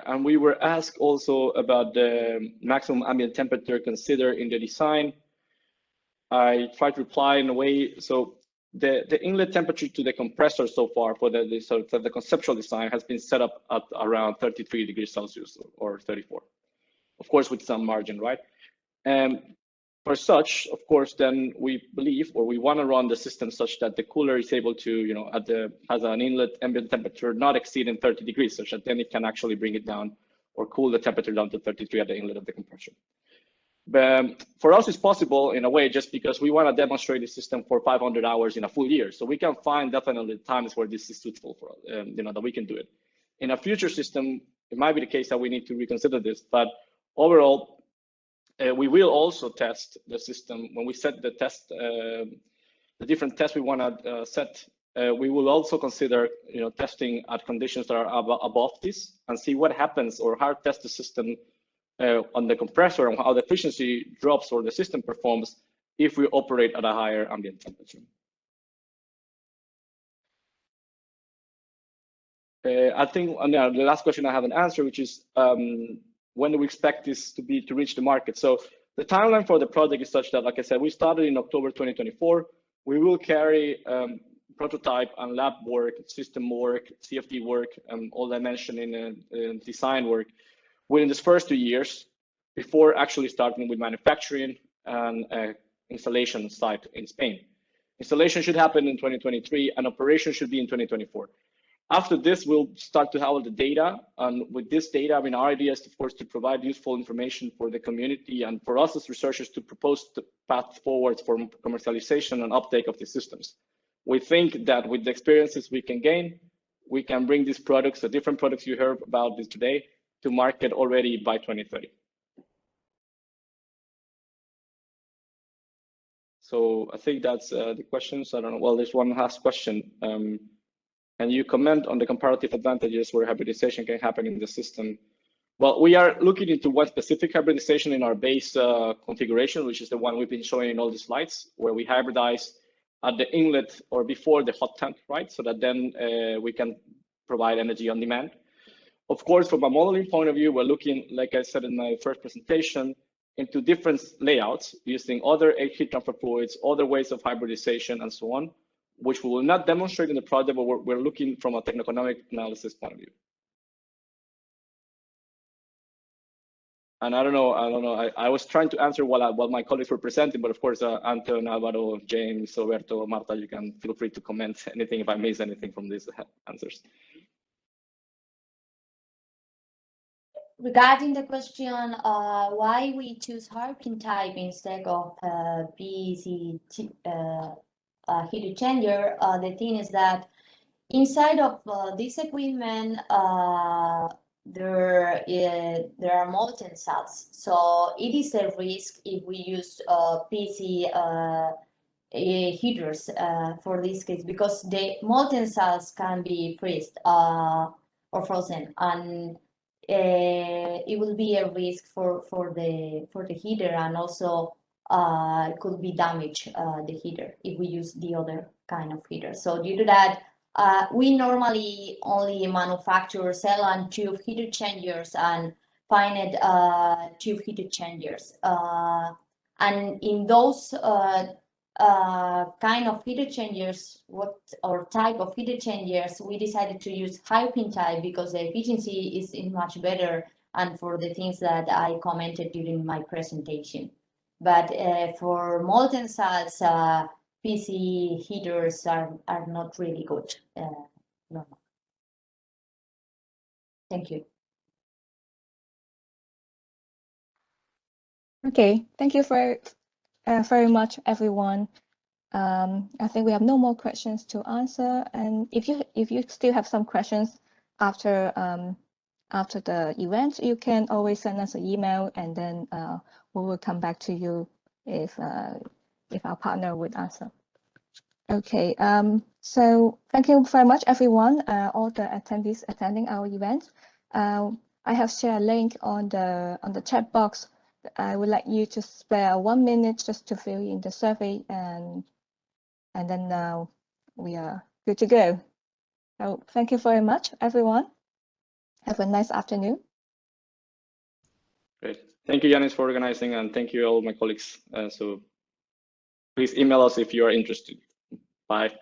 And we were asked also about the maximum ambient temperature considered in the design. I tried to reply in a way, so the inlet temperature to the compressor so far for the conceptual design has been set up at around 33 degrees Celsius or 34, of course, with some margin, right? And for such, of course, then we believe, or we want to run the system such that the cooler is able to, has an inlet ambient temperature not exceeding 30 degrees, such that then it can actually bring it down or cool the temperature down to 33 at the inlet of the compressor. But for us, it's possible in a way just because we want to demonstrate the system for 500 hours in a full year. So we can find definitely times where this is suitable for us, that we can do it. In a future system, it might be the case that we need to reconsider this, but overall, we will also test the system when we set the test, the different tests we want to set. We will also consider, testing at conditions that are above this and see what happens, or how test the system on the compressor and how the efficiency drops or the system performs if we operate at a higher ambient temperature. I think the last question I haven't answered, which is when do we expect this to reach the market? So the timeline for the project is such that, like I said, we started in October 2024. We will carry prototype and lab work, system work, CFD work, and all I mentioned in design work within this first 2 years before actually starting with manufacturing and installation site in Spain. Installation should happen in 2023 and operation should be in 2024. After this, we'll start to have the data, and with this data, our idea is, of course, to provide useful information for the community and for us as researchers to propose the path forward for commercialization and uptake of the systems. We think that with the experiences we can gain, we can bring these products, the different products you heard about this today, to market already by 2030. So I think that's the questions. I don't know. Well, there's one last question. Can you comment on the comparative advantages where hybridization can happen in the system? Well, we are looking into one specific hybridization in our base configuration, which is the one we've been showing in all the slides, where we hybridize at the inlet or before the hot tank, right? So that then we can provide energy on demand. Of course, from a modeling point of view, we're looking, like I said in my first presentation, into different layouts using other heat transfer fluids, other ways of hybridization, and so on, which we will not demonstrate in the project, but we're looking from a techno-economic analysis point of view. And I don't know. I was trying to answer what my colleagues were presenting, but of course, Anton, Alvaro, James, Roberto, Marta, you can feel free to comment anything if I miss anything from these answers. Regarding the question why we choose hairpin type instead of PEC heat exchanger, the thing is that inside of this equipment there are molten salts, so it is a risk if we use PEC heaters for this case, because the molten salts can be freezed or frozen, and it will be a risk for the heater, and also it could be damage the heater if we use the other kind of heater. So due to that, we normally only manufacture cell and tube heat exchangers and finite tube heat exchangers, and in those kind of heat exchangers, type of heat exchangers, we decided to use hairpin type because the efficiency is much better, and for the things that I commented during my presentation. But for molten salts, PEC heaters are not really good. No. Thank you. Okay, thank you very much, everyone. I think we have no more questions to answer, and if you still have some questions after the event, you can always send us an email, and then we will come back to you if our partner would answer. Okay, so thank you very much, everyone, all the attendees attending our event. I have shared a link on the chat box. I would like you to spare 1 minute just to fill in the survey, and then we are good to go. So thank you very much, everyone. Have a nice afternoon. Great. Thank you, Yanis, for organizing, and thank you all my colleagues. So please email us if you are interested. Bye.